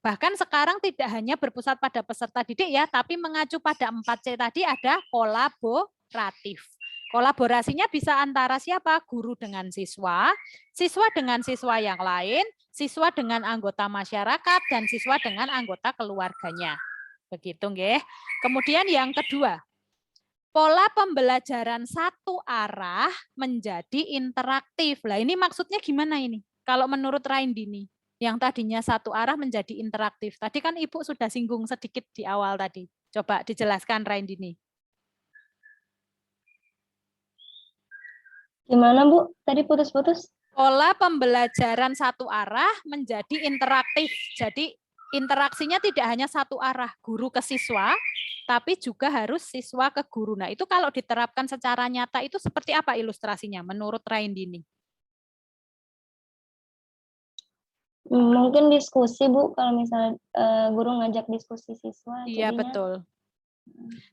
Bahkan sekarang tidak hanya berpusat pada peserta didik ya, tapi mengacu pada 4C tadi ada kolaboratif. Kolaborasinya bisa antara siapa? Guru dengan siswa, siswa dengan siswa yang lain, siswa dengan anggota masyarakat, dan siswa dengan anggota keluarganya. Begitu nggih. Kemudian yang kedua, pola pembelajaran satu arah menjadi interaktif. Lah ini maksudnya gimana ini? Kalau menurut Raindini? Yang tadinya satu arah menjadi interaktif. Tadi kan Ibu sudah singgung sedikit di awal tadi. Coba dijelaskan Raindini. Gimana Bu? Tadi putus-putus. Pola pembelajaran satu arah menjadi interaktif. Jadi interaksinya tidak hanya satu arah, guru ke siswa, tapi juga harus siswa ke guru. Nah itu kalau diterapkan secara nyata itu seperti apa ilustrasinya menurut Raindini? Mungkin diskusi Bu, kalau misalnya guru ngajak diskusi siswa. Iya jadinya... betul.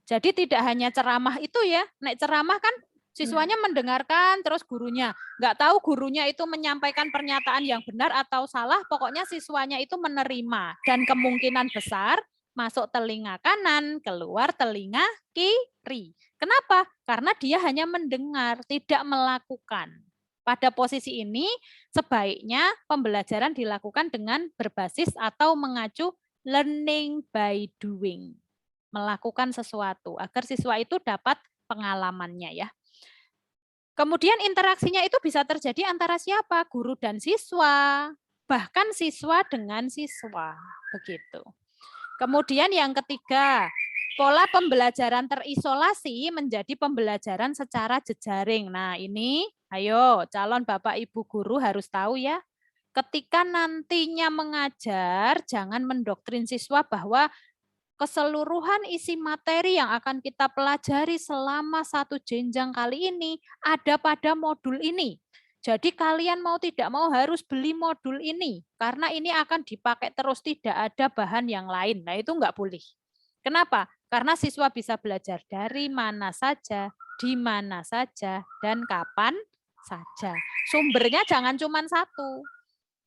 Jadi tidak hanya ceramah itu ya, naik ceramah kan siswanya mendengarkan terus gurunya. Nggak tahu gurunya itu menyampaikan pernyataan yang benar atau salah, pokoknya siswanya itu menerima. Dan kemungkinan besar masuk telinga kanan, keluar telinga kiri. Kenapa? Karena dia hanya mendengar, tidak melakukan. Pada posisi ini, sebaiknya pembelajaran dilakukan dengan berbasis atau mengacu learning by doing. Melakukan sesuatu, agar siswa itu dapat pengalamannya ya. Kemudian interaksinya itu bisa terjadi antara siapa? Guru dan siswa, bahkan siswa dengan siswa. Begitu. Kemudian yang ketiga, pola pembelajaran terisolasi menjadi pembelajaran secara jejaring. Nah ini, ayo calon Bapak Ibu guru harus tahu ya, ketika nantinya mengajar, jangan mendoktrin siswa bahwa keseluruhan isi materi yang akan kita pelajari selama satu jenjang kali ini ada pada modul ini. Jadi kalian mau tidak mau harus beli modul ini, karena ini akan dipakai terus, tidak ada bahan yang lain. Nah itu enggak boleh. Kenapa? Karena siswa bisa belajar dari mana saja, di mana saja, dan kapan saja. Sumbernya jangan cuma satu.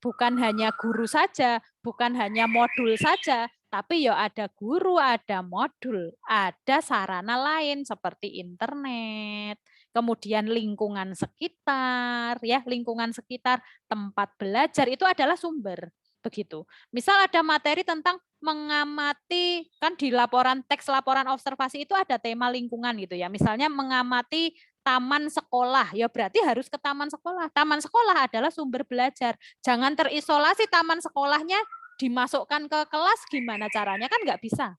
Bukan hanya guru saja, bukan hanya modul saja, tapi ya ada guru, ada modul, ada sarana lain seperti internet, kemudian lingkungan sekitar, ya lingkungan sekitar, tempat belajar itu adalah sumber. Begitu. Misal ada materi tentang mengamati, kan di laporan teks laporan observasi itu ada tema lingkungan gitu ya. Misalnya mengamati taman sekolah, ya berarti harus ke taman sekolah. Taman sekolah adalah sumber belajar. Jangan terisolasi taman sekolahnya dimasukkan ke kelas, gimana caranya? Kan nggak bisa.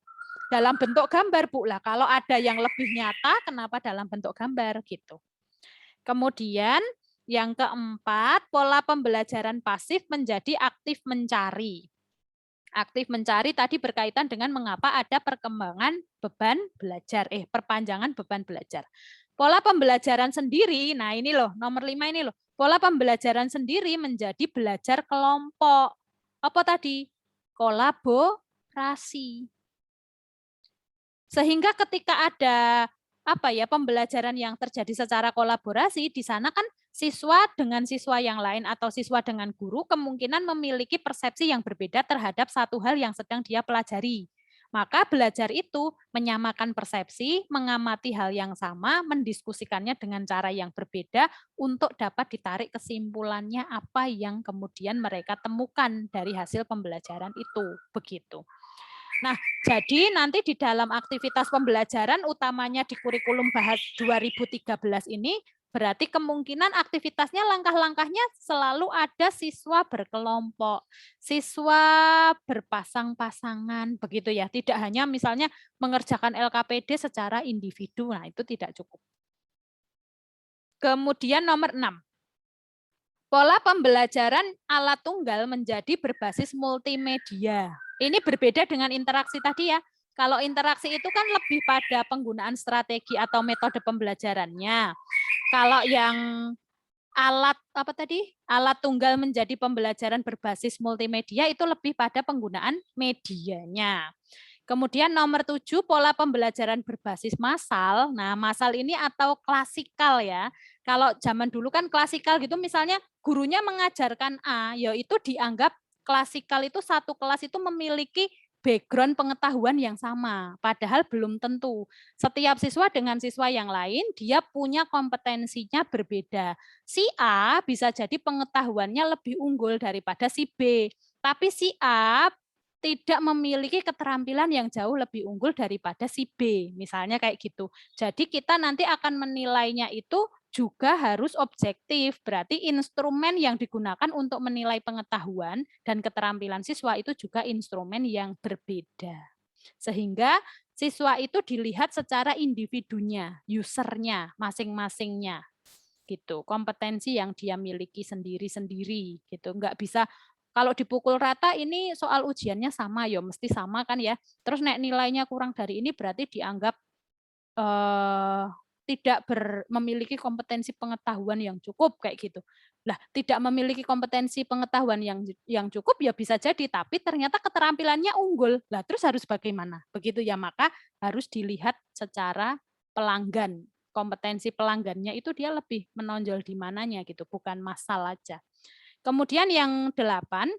Dalam bentuk gambar, Bu. Lah kalau ada yang lebih nyata, kenapa dalam bentuk gambar gitu. Kemudian yang keempat, pola pembelajaran pasif menjadi aktif mencari. Aktif mencari tadi berkaitan dengan mengapa ada perkembangan beban belajar, perpanjangan beban belajar. Pola pembelajaran sendiri, nah ini loh, nomor 5 ini loh. Pola pembelajaran sendiri menjadi belajar kelompok. Apa tadi? Kolaborasi. Sehingga ketika ada pembelajaran yang terjadi secara kolaborasi, di sana kan siswa dengan siswa yang lain atau siswa dengan guru kemungkinan memiliki persepsi yang berbeda terhadap satu hal yang sedang dia pelajari. Maka belajar itu menyamakan persepsi, mengamati hal yang sama, mendiskusikannya dengan cara yang berbeda untuk dapat ditarik kesimpulannya apa yang kemudian mereka temukan dari hasil pembelajaran itu. Begitu. Nah, jadi nanti di dalam aktivitas pembelajaran utamanya di kurikulum bahas 2013 ini, berarti kemungkinan aktivitasnya langkah-langkahnya selalu ada siswa berkelompok, siswa berpasang-pasangan, begitu ya. Tidak hanya misalnya mengerjakan LKPD secara individu, nah itu tidak cukup. Kemudian nomor 6. Pola pembelajaran alat tunggal menjadi berbasis multimedia. Ini berbeda dengan interaksi tadi ya. Kalau interaksi itu kan lebih pada penggunaan strategi atau metode pembelajarannya. Kalau yang alat tunggal menjadi pembelajaran berbasis multimedia itu lebih pada penggunaan medianya. Kemudian nomor 7, pola pembelajaran berbasis massal. Nah, massal ini atau klasikal ya. Kalau zaman dulu kan klasikal gitu, misalnya gurunya mengajarkan A, yaitu dianggap klasikal itu satu kelas itu memiliki background pengetahuan yang sama. Padahal belum tentu. Setiap siswa dengan siswa yang lain, dia punya kompetensinya berbeda. Si A bisa jadi pengetahuannya lebih unggul daripada si B. Tapi si A tidak memiliki keterampilan yang jauh lebih unggul daripada si B. Misalnya kayak gitu. Jadi kita nanti akan menilainya itu juga harus objektif. Berarti instrumen yang digunakan untuk menilai pengetahuan dan keterampilan siswa itu juga instrumen yang berbeda. Sehingga siswa itu dilihat secara individunya, usernya, masing-masingnya. Gitu. Kompetensi yang dia miliki sendiri-sendiri. Gitu. Enggak bisa kalau dipukul rata ini soal ujiannya sama ya, mesti sama kan ya. Terus nek nilainya kurang dari ini berarti dianggap tidak memiliki kompetensi pengetahuan yang cukup kayak gitu. Lah, tidak memiliki kompetensi pengetahuan yang cukup ya bisa jadi, tapi ternyata keterampilannya unggul. Lah, terus harus bagaimana? Begitu ya, maka harus dilihat secara pelanggan. Kompetensi pelanggannya itu dia lebih menonjol di mananya gitu, bukan massal aja. Kemudian yang 8,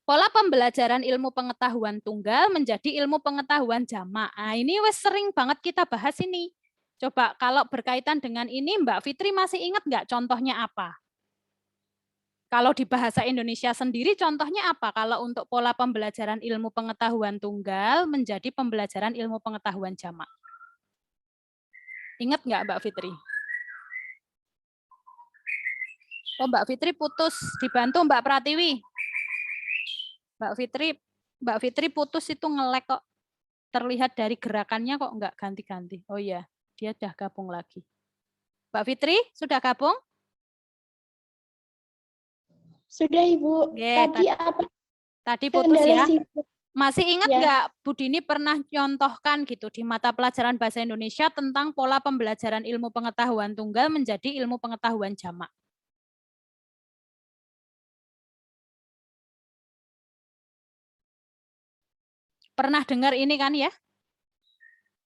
pola pembelajaran ilmu pengetahuan tunggal menjadi ilmu pengetahuan jamak. Nah, ini wes sering banget kita bahas ini. Coba kalau berkaitan dengan ini Mbak Fitri masih ingat nggak contohnya apa? Kalau di bahasa Indonesia sendiri contohnya apa? Kalau untuk pola pembelajaran ilmu pengetahuan tunggal menjadi pembelajaran ilmu pengetahuan jamak. Ingat nggak Mbak Fitri? Oh, Mbak Fitri putus, dibantu Mbak Pratiwi. Mbak Fitri putus itu nge-lag kok. Terlihat dari gerakannya kok nggak ganti-ganti. Oh iya, dia sudah gabung lagi. Mbak Fitri, sudah gabung? Sudah, Ibu. Tadi putus ya. Masih ingat nggak Bu Dini pernah nyontohkan gitu di mata pelajaran Bahasa Indonesia tentang pola pembelajaran ilmu pengetahuan tunggal menjadi ilmu pengetahuan jamak? Pernah dengar ini kan ya?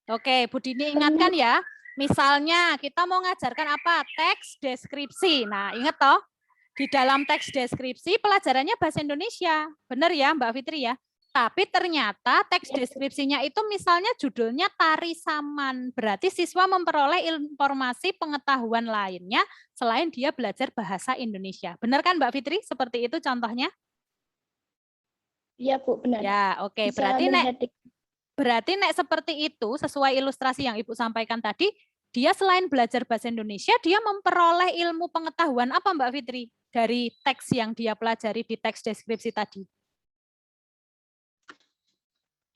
Oke, Bu Dini ingatkan ya. Misalnya kita mau ngajarkan apa? Teks deskripsi. Nah, ingat toh? Di dalam teks deskripsi pelajarannya bahasa Indonesia. Benar ya Mbak Fitri ya? Tapi ternyata teks deskripsinya itu misalnya judulnya Tari Saman. Berarti siswa memperoleh informasi pengetahuan lainnya selain dia belajar bahasa Indonesia. Benar kan Mbak Fitri? Seperti itu contohnya? Iya Bu, benar. Ya, oke. Berarti nek seperti itu sesuai ilustrasi yang Ibu sampaikan tadi, dia selain belajar bahasa Indonesia, dia memperoleh ilmu pengetahuan apa Mbak Fitri dari teks yang dia pelajari di teks deskripsi tadi?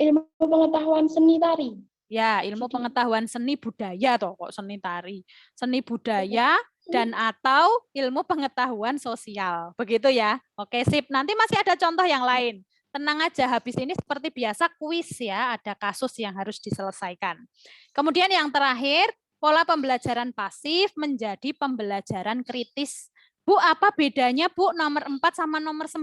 Ilmu pengetahuan seni tari. Ya, ilmu pengetahuan seni budaya toh, kok seni tari. Seni budaya dan atau ilmu pengetahuan sosial. Begitu ya. Oke, sip. Nanti masih ada contoh yang lain. Tenang aja, habis ini seperti biasa kuis ya, ada kasus yang harus diselesaikan. Kemudian yang terakhir, pola pembelajaran pasif menjadi pembelajaran kritis. Bu, apa bedanya Bu nomor 4 sama nomor 9?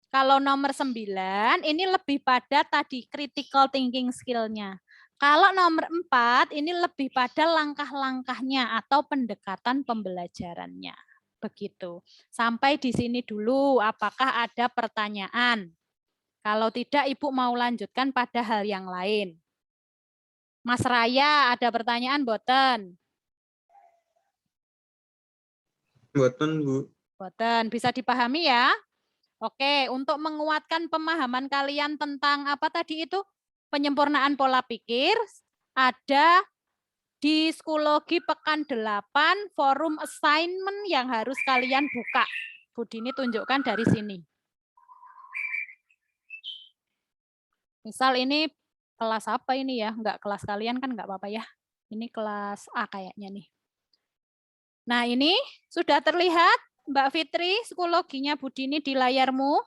Kalau nomor 9 ini lebih pada tadi critical thinking skill-nya. Kalau nomor 4 ini lebih pada langkah-langkahnya atau pendekatan pembelajarannya. Begitu. Sampai di sini dulu, apakah ada pertanyaan? Kalau tidak, Ibu mau lanjutkan pada hal yang lain. Mas Raya, ada pertanyaan, boten? Boten, Bu. Boten, bisa dipahami ya? Oke, untuk menguatkan pemahaman kalian tentang apa tadi itu? Penyempurnaan pola pikir, ada di Psikologi Pekan 8, forum assignment yang harus kalian buka. Bu Dini tunjukkan dari sini. Misal ini kelas apa ini ya? Enggak kelas kalian kan enggak apa-apa ya. Ini kelas A kayaknya nih. Nah ini sudah terlihat Mbak Fitri psikologinya Bu Dini di layarmu?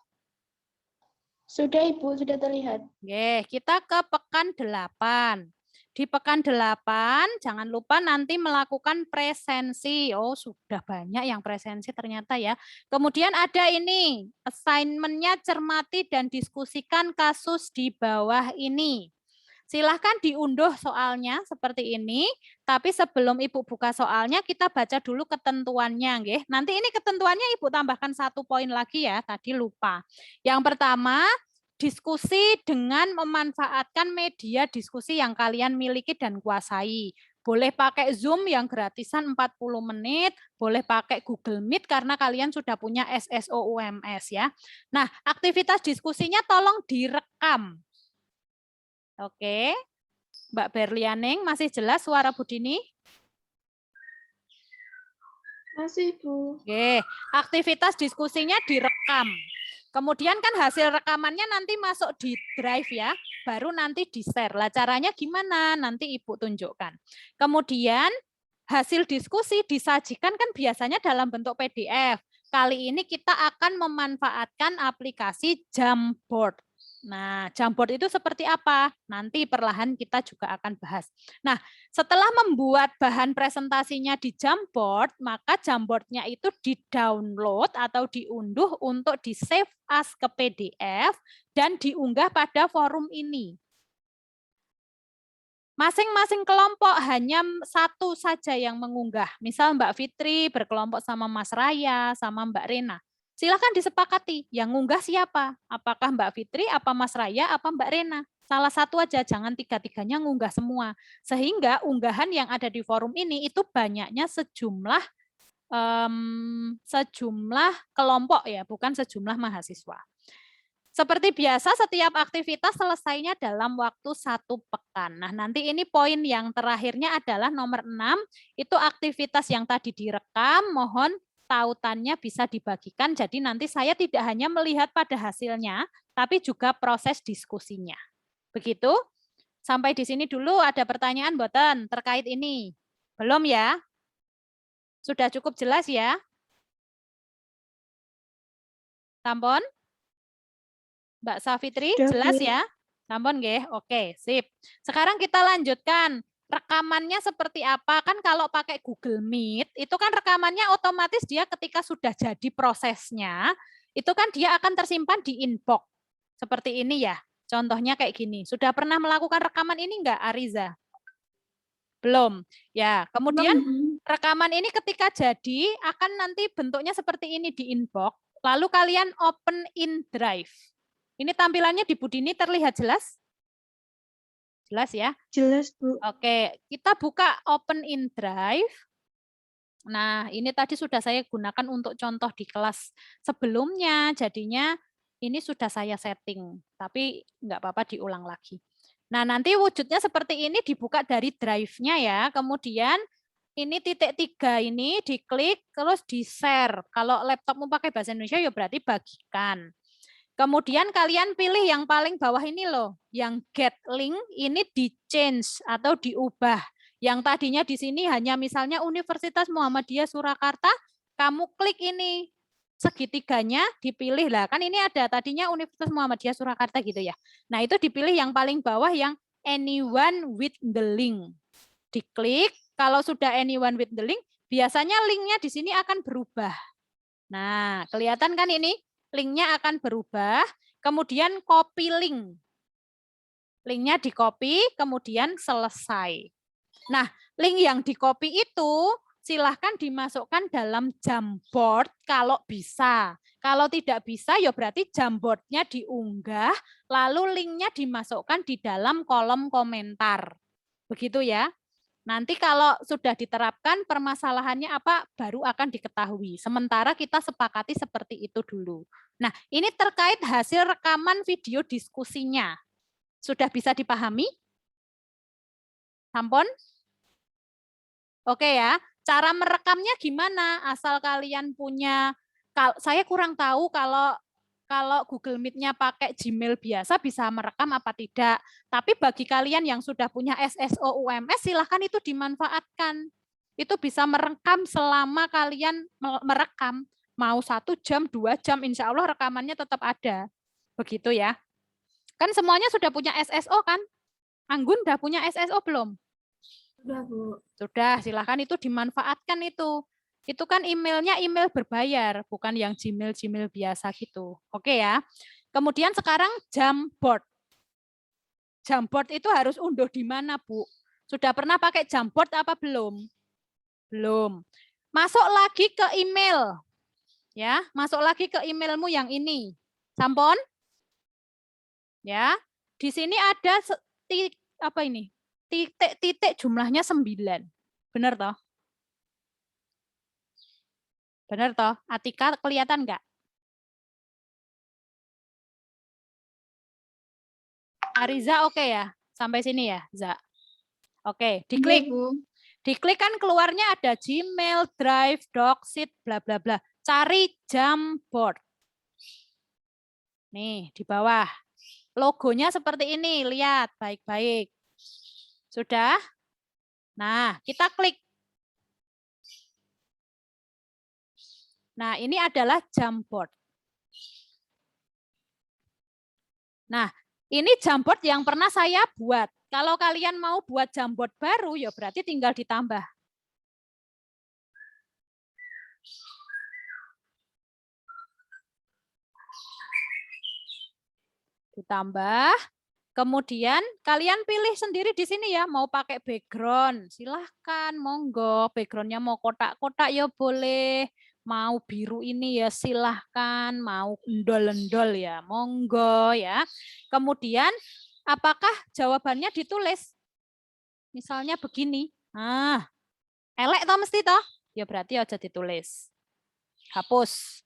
Sudah Ibu, sudah terlihat. Oke, kita ke pekan 8. Di pekan 8, jangan lupa nanti melakukan presensi. Oh, sudah banyak yang presensi ternyata ya. Kemudian ada ini, assignment-nya cermati dan diskusikan kasus di bawah ini. Silahkan diunduh soalnya seperti ini, tapi sebelum Ibu buka soalnya, kita baca dulu ketentuannya. Nggih. Nanti ini ketentuannya Ibu tambahkan 1 poin lagi ya, tadi lupa. Yang pertama, diskusi dengan memanfaatkan media diskusi yang kalian miliki dan kuasai. Boleh pakai Zoom yang gratisan 40 menit, boleh pakai Google Meet karena kalian sudah punya SSO UMS ya. Nah, aktivitas diskusinya tolong direkam. Oke, Mbak Berlianing, masih jelas suara Bu Dini? Masih, Bu. Oke, aktivitas diskusinya direkam. Kemudian kan hasil rekamannya nanti masuk di drive ya, baru nanti di-share. Lah caranya gimana? Nanti Ibu tunjukkan. Kemudian hasil diskusi disajikan kan biasanya dalam bentuk PDF. Kali ini kita akan memanfaatkan aplikasi Jamboard. Nah, Jamboard itu seperti apa? Nanti perlahan kita juga akan bahas. Nah, setelah membuat bahan presentasinya di Jamboard, maka Jamboard-nya itu di-download atau diunduh untuk di-save as ke PDF dan diunggah pada forum ini. Masing-masing kelompok hanya satu saja yang mengunggah. Misal Mbak Fitri berkelompok sama Mas Raya, sama Mbak Rena. Silahkan disepakati, yang ngunggah siapa? Apakah Mbak Fitri, apa Mas Raya, apa Mbak Rena? Salah satu aja, jangan tiga-tiganya ngunggah semua. Sehingga unggahan yang ada di forum ini itu banyaknya sejumlah kelompok ya, bukan sejumlah mahasiswa. Seperti biasa, setiap aktivitas selesainya dalam waktu 1 pekan. Nah, nanti ini poin yang terakhirnya adalah nomor 6, itu aktivitas yang tadi direkam, mohon tautannya bisa dibagikan. Jadi nanti saya tidak hanya melihat pada hasilnya, tapi juga proses diskusinya. Begitu? Sampai di sini dulu ada pertanyaan boten terkait ini? Belum ya? Sudah cukup jelas ya? Sampun? Mbak Safitri, jelas ya? Sampun nggih? Oke, sip. Sekarang kita lanjutkan. Rekamannya seperti apa? Kan kalau pakai Google Meet, itu kan rekamannya otomatis dia ketika sudah jadi prosesnya, itu kan dia akan tersimpan di inbox. Seperti ini ya. Contohnya kayak gini. Sudah pernah melakukan rekaman ini enggak, Ariza? Belum. Ya, kemudian rekaman ini ketika jadi akan nanti bentuknya seperti ini di inbox, lalu kalian open in Drive. Ini tampilannya di Bu Dini terlihat jelas? Jelas ya? Jelas, Bu. Oke, kita buka open in Drive. Nah, ini tadi sudah saya gunakan untuk contoh di kelas sebelumnya, jadinya ini sudah saya setting, tapi nggak apa-apa diulang lagi. Nah, nanti wujudnya seperti ini dibuka dari drive-nya ya, kemudian ini titik 3 ini diklik, terus di-share. Kalau laptopmu pakai bahasa Indonesia, ya berarti bagikan. Kemudian kalian pilih yang paling bawah ini loh, yang get link ini di-change atau diubah. Yang tadinya di sini hanya misalnya Universitas Muhammadiyah Surakarta, kamu klik ini segitiganya dipilih lah. Kan ini ada tadinya Universitas Muhammadiyah Surakarta gitu ya. Nah, itu dipilih yang paling bawah yang anyone with the link. Diklik, kalau sudah anyone with the link, biasanya linknya di sini akan berubah. Nah, kelihatan kan ini? Linknya akan berubah, kemudian copy link. Linknya di-copy, kemudian selesai. Nah, link yang di-copy itu silahkan dimasukkan dalam Jamboard kalau bisa. Kalau tidak bisa, ya berarti Jamboard-nya diunggah, lalu linknya dimasukkan di dalam kolom komentar. Begitu ya. Nanti kalau sudah diterapkan permasalahannya apa baru akan diketahui. Sementara kita sepakati seperti itu dulu. Nah, ini terkait hasil rekaman video diskusinya. Sudah bisa dipahami? Sampun? Oke ya. Cara merekamnya gimana? Asal kalian punya, saya kurang tahu kalau Google Meet-nya pakai Gmail biasa bisa merekam apa tidak. Tapi bagi kalian yang sudah punya SSO UMS, silahkan itu dimanfaatkan. Itu bisa merekam selama kalian merekam. Mau 1 jam, 2 jam, insya Allah rekamannya tetap ada. Begitu ya. Kan semuanya sudah punya SSO kan? Anggun udah punya SSO belum? Sudah, Bu. Sudah, silahkan itu dimanfaatkan itu. Itu kan emailnya email berbayar, bukan yang Gmail biasa gitu. Oke ya. Kemudian sekarang Jamboard. Jamboard itu harus unduh di mana, Bu? Sudah pernah pakai Jamboard apa belum? Belum. Masuk lagi ke email. Ya, masuk lagi ke emailmu yang ini. Sampun? Ya. Di sini ada apa ini? Titik jumlahnya 9. Benar toh? Benar toh? Atika kelihatan enggak? Ariza oke ya? Sampai sini ya, Za? Oke, diklik. Diklik kan keluarnya ada Gmail, Drive, Docs, bla bla bla. Cari Jamboard. Nih, di bawah. Logonya seperti ini, lihat baik-baik. Sudah? Nah, kita klik. Nah, ini adalah Jamboard. Nah, ini Jamboard yang pernah saya buat. Kalau kalian mau buat Jamboard baru, ya berarti tinggal ditambah. Ditambah, kemudian kalian pilih sendiri di sini ya, mau pakai background, silahkan, monggo. Backgroundnya mau kotak-kotak ya boleh, mau biru ini ya silahkan, mau endol-endol ya, monggo ya. Kemudian, apakah jawabannya ditulis? Misalnya begini, elek toh mesti toh? Ya berarti aja ditulis. Hapus.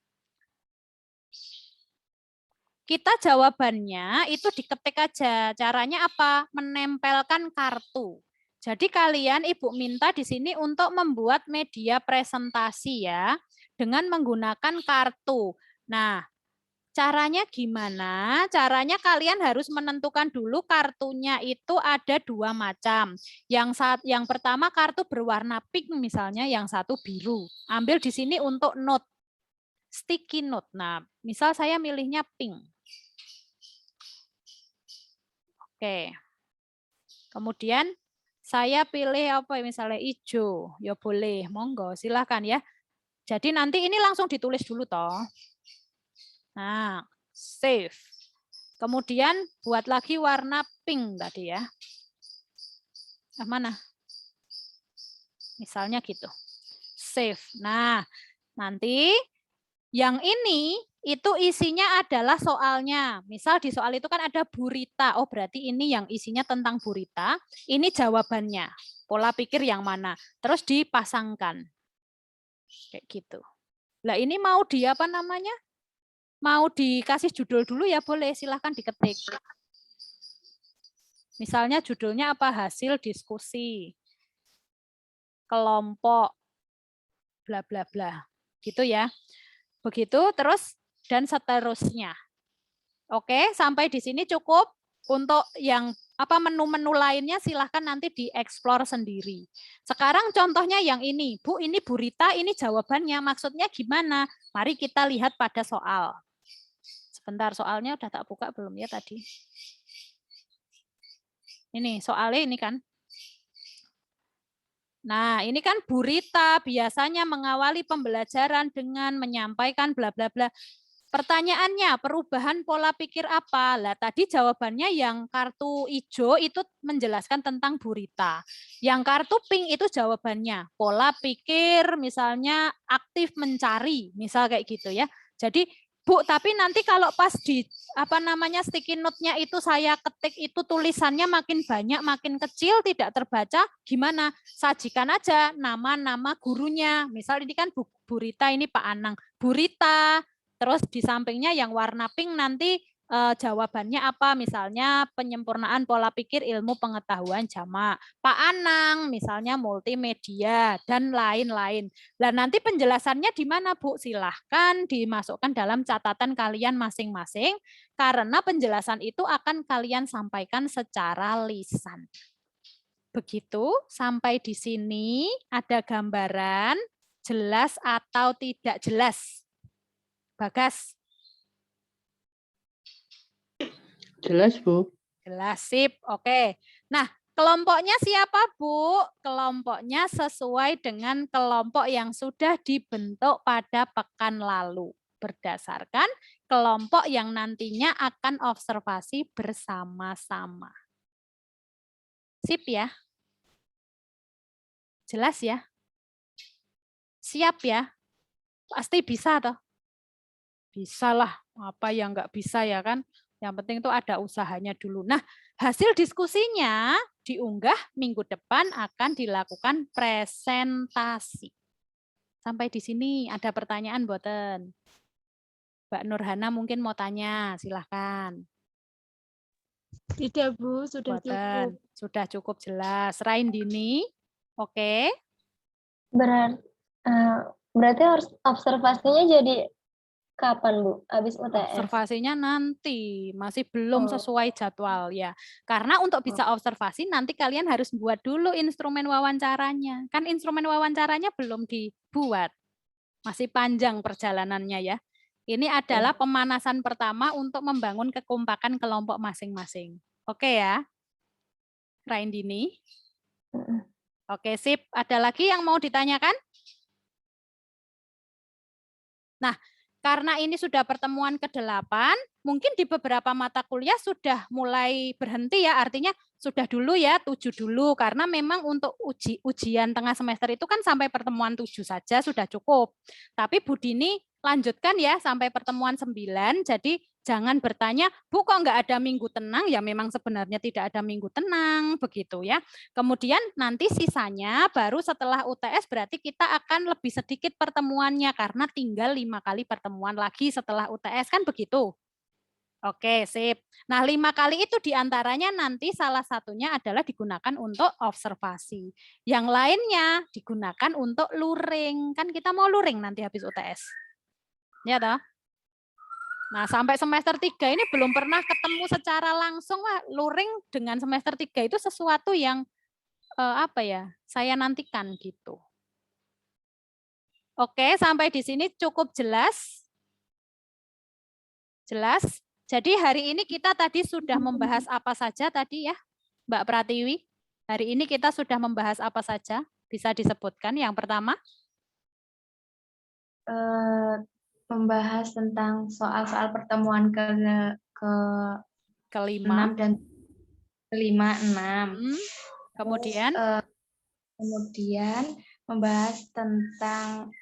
Kita jawabannya itu diketik aja. Caranya apa? Menempelkan kartu. Jadi kalian Ibu minta di sini untuk membuat media presentasi ya dengan menggunakan kartu. Nah, caranya gimana? Caranya kalian harus menentukan dulu kartunya itu ada 2 macam. Yang pertama kartu berwarna pink misalnya, yang satu biru. Ambil di sini untuk note. Sticky note. Nah, misal saya milihnya pink. Oke. Kemudian saya pilih apa misalnya hijau. Ya boleh, monggo, silahkan ya. Jadi nanti ini langsung ditulis dulu toh. Nah, save. Kemudian buat lagi warna pink tadi ya. Mana? Misalnya gitu. Save. Nah, nanti yang ini itu isinya adalah soalnya. Misal di soal itu kan ada burita. Oh, berarti ini yang isinya tentang burita. Ini jawabannya. Pola pikir yang mana? Terus dipasangkan. Kayak gitu. Lah ini mau di apa namanya? Mau dikasih judul dulu ya boleh, silahkan diketik. Misalnya judulnya apa? Hasil diskusi kelompok bla bla bla. Gitu ya. Begitu terus dan seterusnya. Oke, sampai di sini cukup. Untuk yang apa menu-menu lainnya silahkan nanti dieksplor sendiri. Sekarang contohnya yang ini. Bu, ini burita, ini jawabannya. Maksudnya gimana? Mari kita lihat pada soal. Sebentar, soalnya udah tak buka belum ya tadi? Ini soalnya ini kan. Nah, ini kan Bu Rita biasanya mengawali pembelajaran dengan menyampaikan bla bla bla. Pertanyaannya, perubahan pola pikir apa? Lah tadi jawabannya yang kartu hijau itu menjelaskan tentang Bu Rita. Yang kartu pink itu jawabannya pola pikir misalnya aktif mencari, misal kayak gitu ya. Jadi Bu, tapi nanti kalau pas di sticky note-nya itu saya ketik itu tulisannya makin banyak, makin kecil, tidak terbaca, gimana? Sajikan aja nama-nama gurunya. Misal ini kan Bu Rita, ini Pak Anang. Bu Rita, terus di sampingnya yang warna pink nanti jawabannya apa? Misalnya penyempurnaan pola pikir ilmu pengetahuan jamak. Pak Anang misalnya multimedia dan lain-lain. Nah, nanti penjelasannya di mana, Bu? Silahkan dimasukkan dalam catatan kalian masing-masing karena penjelasan itu akan kalian sampaikan secara lisan. Begitu, sampai di sini ada gambaran jelas atau tidak jelas? Bagas. Jelas, Bu. Jelas, sip. Oke. Nah, kelompoknya siapa, Bu? Kelompoknya sesuai dengan kelompok yang sudah dibentuk pada pekan lalu. Berdasarkan kelompok yang nantinya akan observasi bersama-sama. Sip ya? Jelas ya? Siap ya? Pasti bisa toh? Bisa lah. Apa yang nggak bisa ya kan? Yang penting itu ada usahanya dulu. Nah, hasil diskusinya diunggah minggu depan akan dilakukan presentasi. Sampai di sini ada pertanyaan boten? Mbak Nurhana mungkin mau tanya, silahkan. Tidak, Bu, sudah boten. cukup. Sudah cukup jelas. Raindini, oke. Berarti harus observasinya jadi kapan, Bu? Habis UTS? Observasinya nanti, masih belum sesuai jadwal ya. Karena untuk bisa observasi nanti kalian harus buat dulu instrumen wawancaranya. Kan instrumen wawancaranya belum dibuat. Masih panjang perjalanannya ya. Ini adalah pemanasan pertama untuk membangun kekompakan kelompok masing-masing. Oke ya. Raindini. Oke, sip. Ada lagi yang mau ditanyakan? Nah, karena ini sudah pertemuan ke-8, mungkin di beberapa mata kuliah sudah mulai berhenti ya, artinya sudah dulu ya, 7 dulu, karena memang untuk ujian tengah semester itu kan sampai pertemuan 7 saja sudah cukup. Tapi Bu Dini lanjutkan ya sampai pertemuan 9, jadi jangan bertanya, Bu kok nggak ada minggu tenang, ya memang sebenarnya tidak ada minggu tenang, begitu ya. Kemudian nanti sisanya baru setelah UTS berarti kita akan lebih sedikit pertemuannya, karena tinggal 5 kali pertemuan lagi setelah UTS, kan begitu? Oke, sip. Nah, 5 kali itu diantaranya nanti salah satunya adalah digunakan untuk observasi. Yang lainnya digunakan untuk luring. Kan kita mau luring nanti habis UTS. Ya toh? Nah, sampai semester 3 ini belum pernah ketemu secara langsung. Luring dengan semester 3 itu sesuatu yang saya nantikan gitu. Oke, sampai di sini cukup jelas? Jelas? Jadi hari ini kita tadi sudah membahas apa saja tadi ya, Mbak Pratiwi? Hari ini kita sudah membahas apa saja? Bisa disebutkan yang pertama? Membahas tentang soal-soal pertemuan kelima dan kelima, 6. Kemudian? Kemudian membahas tentang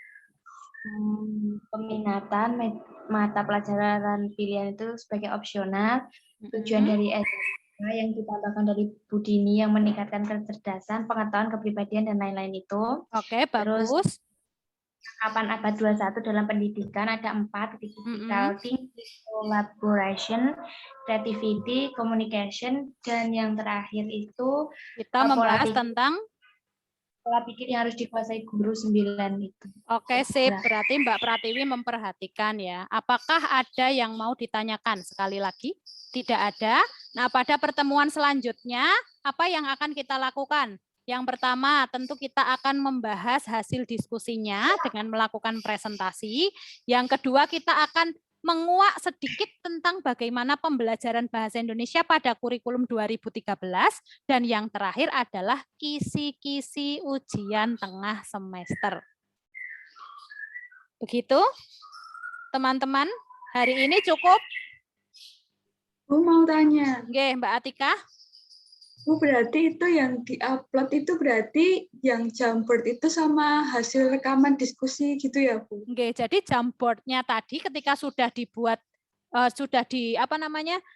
peminatan mata pelajaran pilihan itu sebagai opsional, tujuan dari SMA yang ditambahkan dari Bu Dini yang meningkatkan kecerdasan, pengetahuan, kepribadian, dan lain-lain itu. Oke, bagus. Terus, kapan abad 21 dalam pendidikan ada 4, critical thinking, collaboration, creativity, communication, dan yang terakhir itu kita membahas tentang pola pikir yang harus dikuasai guru 9 itu. Oke, sip. Berarti Mbak Pratiwi memperhatikan ya. Apakah ada yang mau ditanyakan? Sekali lagi, tidak ada. Nah, pada pertemuan selanjutnya, apa yang akan kita lakukan? Yang pertama, tentu kita akan membahas hasil diskusinya dengan melakukan presentasi. Yang kedua, kita akan menguak sedikit tentang bagaimana pembelajaran bahasa Indonesia pada kurikulum 2013 dan yang terakhir adalah kisi-kisi ujian tengah semester. Begitu, teman-teman. Hari ini cukup? Bu mau tanya. Oke, Mbak Atika. Bu, berarti itu yang diupload itu berarti yang Jamboard itu sama hasil rekaman diskusi gitu ya, Bu? Oke, jadi Jamboard-nya tadi ketika sudah dibuat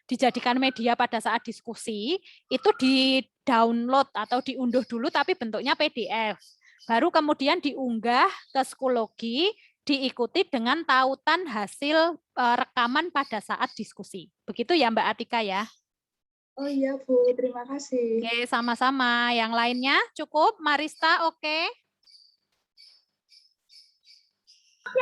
dijadikan media pada saat diskusi, itu di-download atau diunduh dulu tapi bentuknya PDF. Baru kemudian diunggah ke Schoology, diikuti dengan tautan hasil rekaman pada saat diskusi. Begitu ya Mbak Atika ya? Oh iya Bu, terima kasih. Oke, sama-sama. Yang lainnya cukup? Marista, oke?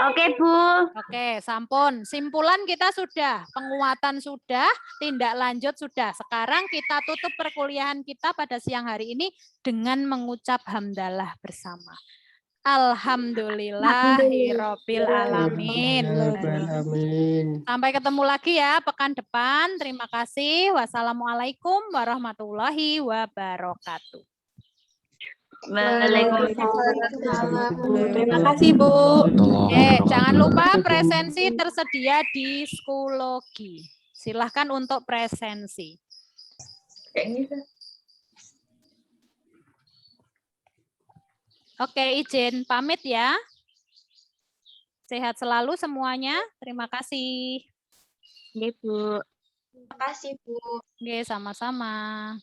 Oke, Bu. Oke, sampun. Simpulan kita sudah, penguatan sudah, tindak lanjut sudah. Sekarang kita tutup perkuliahan kita pada siang hari ini dengan mengucap hamdalah bersama. Alhamdulillahirabbil alamin. Sampai ketemu lagi ya pekan depan. Terima kasih. Wassalamualaikum warahmatullahi wabarakatuh. Waalaikumsalam. Terima kasih, Bu. Jangan lupa presensi tersedia di Schoology. Silahkan untuk presensi. Oke, izin pamit ya. Sehat selalu semuanya. Terima kasih. Oke, Bu. Terima kasih, Bu. Oke, sama-sama.